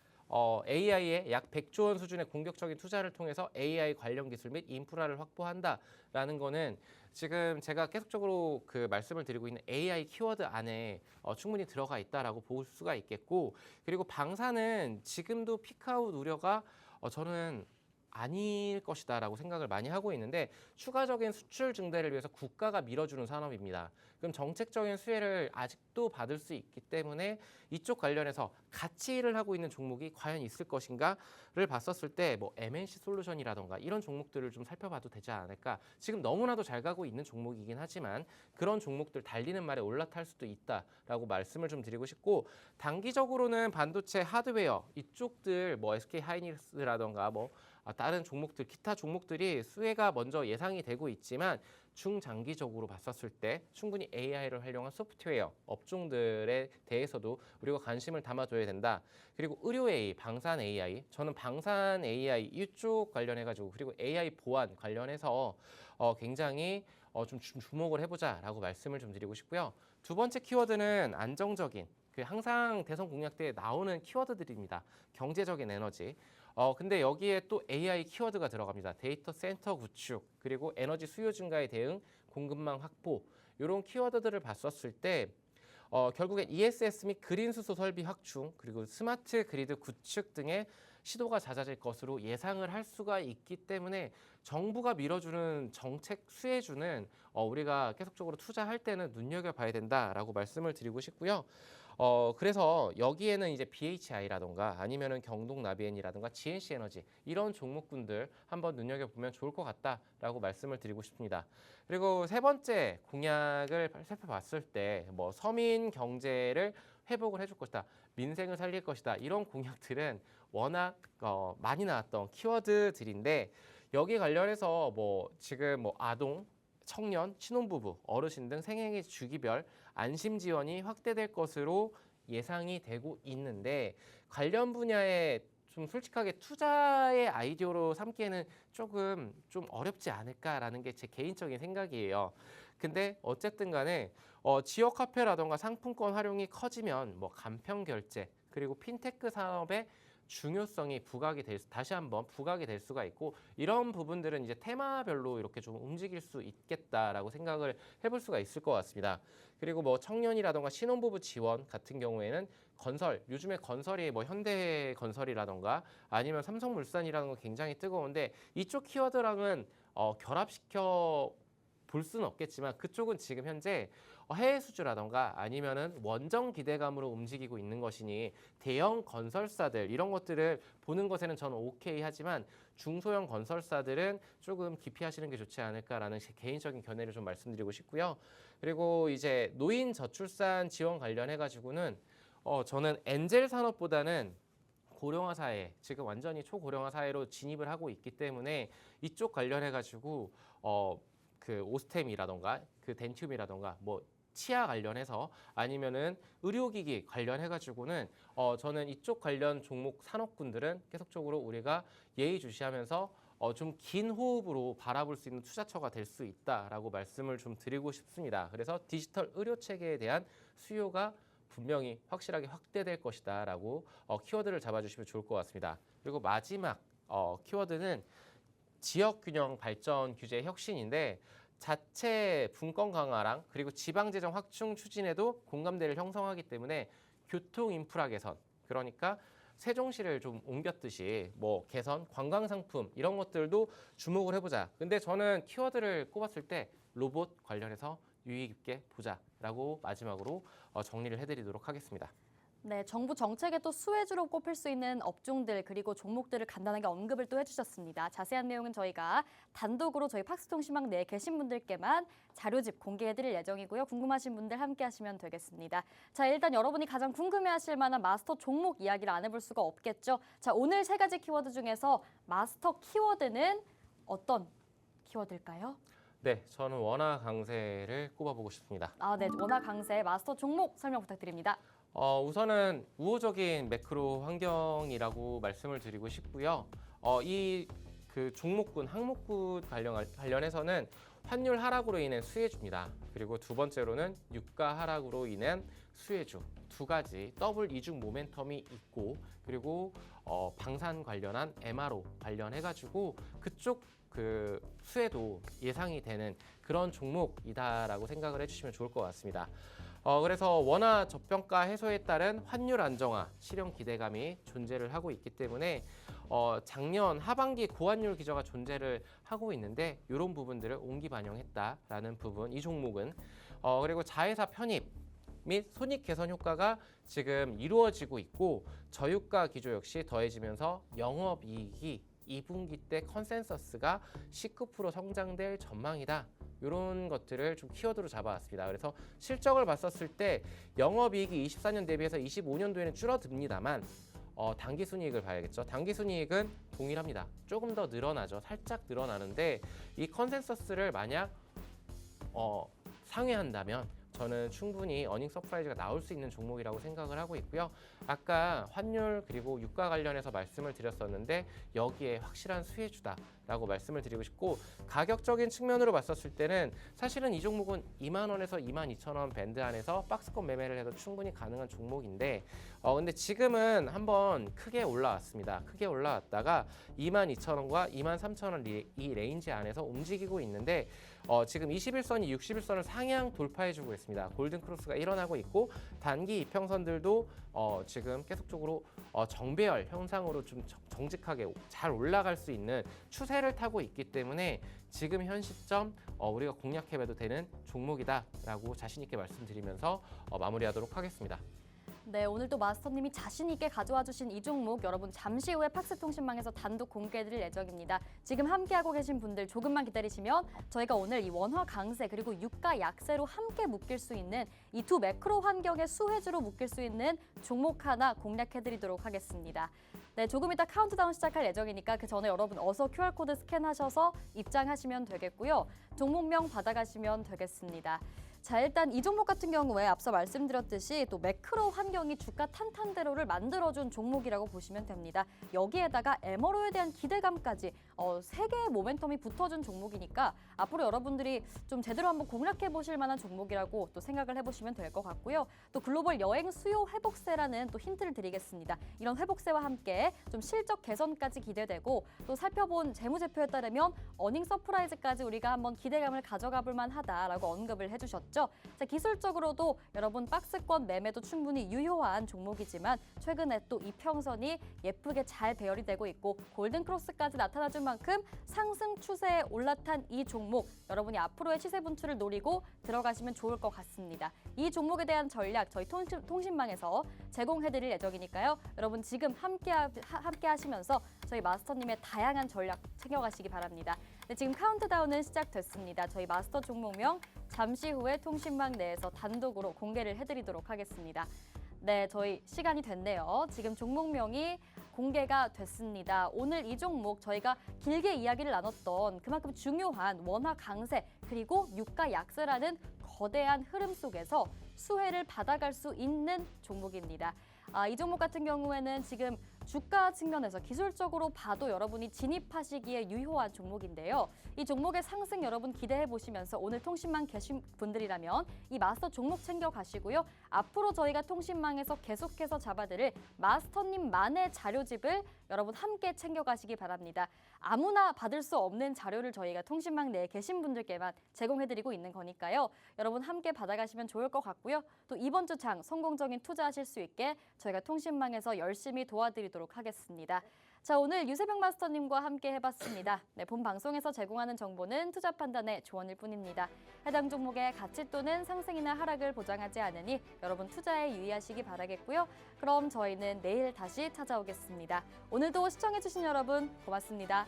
B: AI에 약 100조 원 수준의 공격적인 투자를 통해서 AI 관련 기술 및 인프라를 확보한다라는 거는 지금 제가 계속적으로 그 말씀을 드리고 있는 AI 키워드 안에 충분히 들어가 있다라고 볼 수가 있겠고, 그리고 방산은 지금도 피크아웃 우려가 저는 아닐 것이다라고 생각을 많이 하고 있는데, 추가적인 수출 증대를 위해서 국가가 밀어주는 산업입니다. 그럼 정책적인 수혜를 아직도 받을 수 있기 때문에 이쪽 관련해서 같이 일을 하고 있는 종목이 과연 있을 것인가를 봤었을 때 뭐 MNC 솔루션이라던가 이런 종목들을 좀 살펴봐도 되지 않을까. 지금 너무나도 잘 가고 있는 종목이긴 하지만 그런 종목들 달리는 말에 올라탈 수도 있다라고 말씀을 좀 드리고 싶고, 단기적으로는 반도체 하드웨어 이쪽들 뭐 SK 하이닉스라던가 뭐 다른 종목들, 기타 종목들이 수혜가 먼저 예상이 되고 있지만 중장기적으로 봤었을 때 충분히 AI를 활용한 소프트웨어 업종들에 대해서도 우리가 관심을 담아줘야 된다. 그리고 의료 AI, 방산 AI, 저는 방산 AI 이쪽 관련해가지고, 그리고 AI 보안 관련해서 굉장히 좀 주목을 해보자라고 말씀을 좀 드리고 싶고요. 두 번째 키워드는 안정적인, 그 항상 대선 공약 때 나오는 키워드들입니다. 경제적인 에너지. 근데 여기에 또 AI 키워드가 들어갑니다. 데이터 센터 구축, 그리고 에너지 수요 증가에 대응, 공급망 확보, 이런 키워드들을 봤었을 때 결국엔 ESS 및 그린 수소 설비 확충, 그리고 스마트 그리드 구축 등의 시도가 잦아질 것으로 예상을 할 수가 있기 때문에 정부가 밀어주는 정책 수혜주는 우리가 계속적으로 투자할 때는 눈여겨봐야 된다라고 말씀을 드리고 싶고요. 그래서 여기에는 이제 BHI라던가 아니면은 경동나비엔이라던가 GNC 에너지 이런 종목군들 한번 눈여겨보면 좋을 것 같다라고 말씀을 드리고 싶습니다. 그리고 세 번째 공약을 살펴봤을 때 뭐 서민 경제를 회복을 해줄 것이다, 민생을 살릴 것이다, 이런 공약들은 워낙 많이 나왔던 키워드들인데, 여기 관련해서 뭐 지금 뭐 아동, 청년, 신혼부부, 어르신 등 생애 주기별 안심 지원이 확대될 것으로 예상이 되고 있는데, 관련 분야에 좀 솔직하게 투자의 아이디어로 삼기에는 조금 좀 어렵지 않을까라는 게 제 개인적인 생각이에요. 근데 어쨌든 간에 지역 화폐라던가 상품권 활용이 커지면 뭐 간편 결제, 그리고 핀테크 산업의 중요성이 다시 한번 부각이 될 수가 있고, 이런 부분들은 이제 테마별로 이렇게 좀 움직일 수 있겠다라고 생각을 해볼 수가 있을 것 같습니다. 그리고 뭐 청년이라던가 신혼부부 지원 같은 경우에는 건설, 요즘에 건설이 뭐 현대건설이라던가 아니면 삼성물산이라는 거 굉장히 뜨거운데, 이쪽 키워드랑은 결합시켜 볼 수는 없겠지만 그쪽은 지금 현재 해외 수주라던가 아니면은 원정 기대감으로 움직이고 있는 것이니, 대형 건설사들 이런 것들을 보는 것에는 저는 오케이 하지만 중소형 건설사들은 조금 기피하시는 게 좋지 않을까라는 제 개인적인 견해를 좀 말씀드리고 싶고요. 그리고 이제 노인 저출산 지원 관련해 가지고는 저는 엔젤 산업보다는 고령화 사회, 지금 완전히 초고령화 사회로 진입을 하고 있기 때문에 이쪽 관련해 가지고 그 오스템이라던가 그 덴튬이라던가 뭐 치아 관련해서 아니면은 의료기기 관련해 가지고는 저는 이쪽 관련 종목 산업군들은 계속적으로 우리가 예의주시하면서 좀 긴 호흡으로 바라볼 수 있는 투자처가 될 수 있다라고 말씀을 좀 드리고 싶습니다. 그래서 디지털 의료 체계에 대한 수요가 분명히 확실하게 확대될 것이다라고 키워드를 잡아주시면 좋을 것 같습니다. 그리고 마지막 키워드는 지역균형 발전 규제 혁신인데, 자체 분권 강화랑 그리고 지방재정 확충 추진에도 공감대를 형성하기 때문에 교통 인프라 개선, 그러니까 세종시를 좀 옮겼듯이 뭐 개선, 관광 상품 이런 것들도 주목을 해보자. 근데 저는 키워드를 꼽았을 때 로봇 관련해서 유의 깊게 보자라고 마지막으로 정리를 해드리도록 하겠습니다.
A: 네, 정부 정책에 또 수혜주로 꼽힐 수 있는 업종들 그리고 종목들을 간단하게 언급을 또 해주셨습니다. 자세한 내용은 저희가 단독으로 저희 팍스통신망 내에 계신 분들께만 자료집 공개해드릴 예정이고요. 궁금하신 분들 함께 하시면 되겠습니다. 자, 일단 여러분이 가장 궁금해하실 만한 마스터 종목 이야기를 안 해볼 수가 없겠죠. 자, 오늘 세 가지 키워드 중에서 마스터 키워드는 어떤 키워드일까요?
B: 네, 저는 원화 강세를 꼽아보고 싶습니다.
A: 네, 원화 강세 마스터 종목 설명 부탁드립니다.
B: 우선은 우호적인 매크로 환경이라고 말씀을 드리고 싶고요. 이 그 종목군, 항목군 관련해서는 환율 하락으로 인한 수혜주입니다. 그리고 두 번째로는 유가 하락으로 인한 수혜주. 두 가지 더블 이중 모멘텀이 있고, 그리고 방산 관련한 MRO 관련해가지고 그쪽 그 수혜도 예상이 되는 그런 종목이다라고 생각을 해주시면 좋을 것 같습니다. 그래서 원화 저평가 해소에 따른 환율 안정화, 실현 기대감이 존재를 하고 있기 때문에 작년 하반기 고환율 기저가 존재를 하고 있는데 이런 부분들을 옹기 반영했다라는 부분, 이 종목은 그리고 자회사 편입 및 손익 개선 효과가 지금 이루어지고 있고 저유가 기조 역시 더해지면서 영업이익이 2분기 때 컨센서스가 19% 성장될 전망이다. 이런 것들을 좀 키워드로 잡아왔습니다. 그래서 실적을 봤었을 때 영업이익이 24년 대비해서 25년도에는 줄어듭니다만 당기순이익을 봐야겠죠. 당기순이익은 동일합니다. 조금 더 늘어나죠. 살짝 늘어나는데 이 컨센서스를 만약 상회한다면 저는 충분히 어닝 서프라이즈가 나올 수 있는 종목이라고 생각을 하고 있고요. 아까 환율 그리고 유가 관련해서 말씀을 드렸었는데 여기에 확실한 수혜주다라고 말씀을 드리고 싶고, 가격적인 측면으로 봤었을 때는 사실은 이 종목은 2만 원에서 2만 2천 원 밴드 안에서 박스권 매매를 해도 충분히 가능한 종목인데 근데 지금은 한번 크게 올라왔습니다. 크게 올라왔다가 2만 2천 원과 2만 3천 원 이 레인지 안에서 움직이고 있는데 지금 21선이 60일선을 상향 돌파해주고 있습니다. 골든 크로스가 일어나고 있고 단기 이평선들도 지금 계속적으로 정배열 형상으로 좀 정직하게 잘 올라갈 수 있는 추세를 타고 있기 때문에 지금 현 시점 우리가 공략해봐도 되는 종목이다라고 자신 있게 말씀드리면서 마무리하도록 하겠습니다.
A: 네, 오늘 또 마스터님이 자신 있게 가져와 주신 이 종목 여러분 잠시 후에 팍스통신망에서 단독 공개해드릴 예정입니다. 지금 함께하고 계신 분들 조금만 기다리시면 저희가 오늘 이 원화 강세 그리고 유가 약세로 함께 묶일 수 있는 이 두 매크로 환경의 수혜주로 묶일 수 있는 종목 하나 공략해드리도록 하겠습니다. 네, 조금 이따 카운트다운 시작할 예정이니까 그 전에 여러분 어서 QR코드 스캔하셔서 입장하시면 되겠고요. 종목명 받아가시면 되겠습니다. 자, 일단 이 종목 같은 경우에 앞서 말씀드렸듯이 또 매크로 환경이 주가 탄탄대로를 만들어준 종목이라고 보시면 됩니다. 여기에다가 MRO에 대한 기대감까지 세 개의 모멘텀이 붙어준 종목이니까 앞으로 여러분들이 좀 제대로 한번 공략해 보실 만한 종목이라고 또 생각을 해보시면 될 것 같고요. 또 글로벌 여행 수요 회복세라는 또 힌트를 드리겠습니다. 이런 회복세와 함께 좀 실적 개선까지 기대되고 또 살펴본 재무제표에 따르면 어닝 서프라이즈까지 우리가 한번 기대감을 가져가 볼 만하다라고 언급을 해주셨죠. 자, 기술적으로도 여러분 박스권 매매도 충분히 유효한 종목이지만 최근에 또 이평선이 예쁘게 잘 배열이 되고 있고 골든 크로스까지 나타나준 만큼 상승 추세에 올라탄 이 종목 여러분이 앞으로의 시세 분출을 노리고 들어가시면 좋을 것 같습니다. 이 종목에 대한 전략 저희 통신망에서 제공해드릴 예정이니까요. 여러분 지금 함께 하시면서 저희 마스터님의 다양한 전략 챙겨가시기 바랍니다. 네, 지금 카운트다운은 시작됐습니다. 저희 마스터 종목명 잠시 후에 통신망 내에서 단독으로 공개를 해드리도록 하겠습니다. 네, 저희 시간이 됐네요. 지금 종목명이 공개가 됐습니다. 오늘 이 종목 저희가 길게 이야기를 나눴던 그만큼 중요한 원화 강세 그리고 유가 약세라는 거대한 흐름 속에서 수혜를 받아갈 수 있는 종목입니다. 이 종목 같은 경우에는 지금 주가 측면에서 기술적으로 봐도 여러분이 진입하시기에 유효한 종목인데요. 이 종목의 상승 여러분 기대해 보시면서 오늘 통신망 계신 분들이라면 이 마스터 종목 챙겨 가시고요. 앞으로 저희가 통신망에서 계속해서 잡아드릴 마스터님만의 자료집을 여러분 함께 챙겨 가시기 바랍니다. 아무나 받을 수 없는 자료를 저희가 통신망 내에 계신 분들께만 제공해드리고 있는 거니까요. 여러분 함께 받아가시면 좋을 것 같고요. 또 이번 주 장 성공적인 투자하실 수 있게 저희가 통신망에서 열심히 도와드리도록 하겠습니다. 자, 오늘 유세병 마스터님과 함께 해봤습니다. 네, 본 방송에서 제공하는 정보는 투자 판단의 조언일 뿐입니다. 해당 종목의 가치 또는 상승이나 하락을 보장하지 않으니 여러분 투자에 유의하시기 바라겠고요. 그럼 저희는 내일 다시 찾아오겠습니다. 오늘도 시청해주신 여러분 고맙습니다.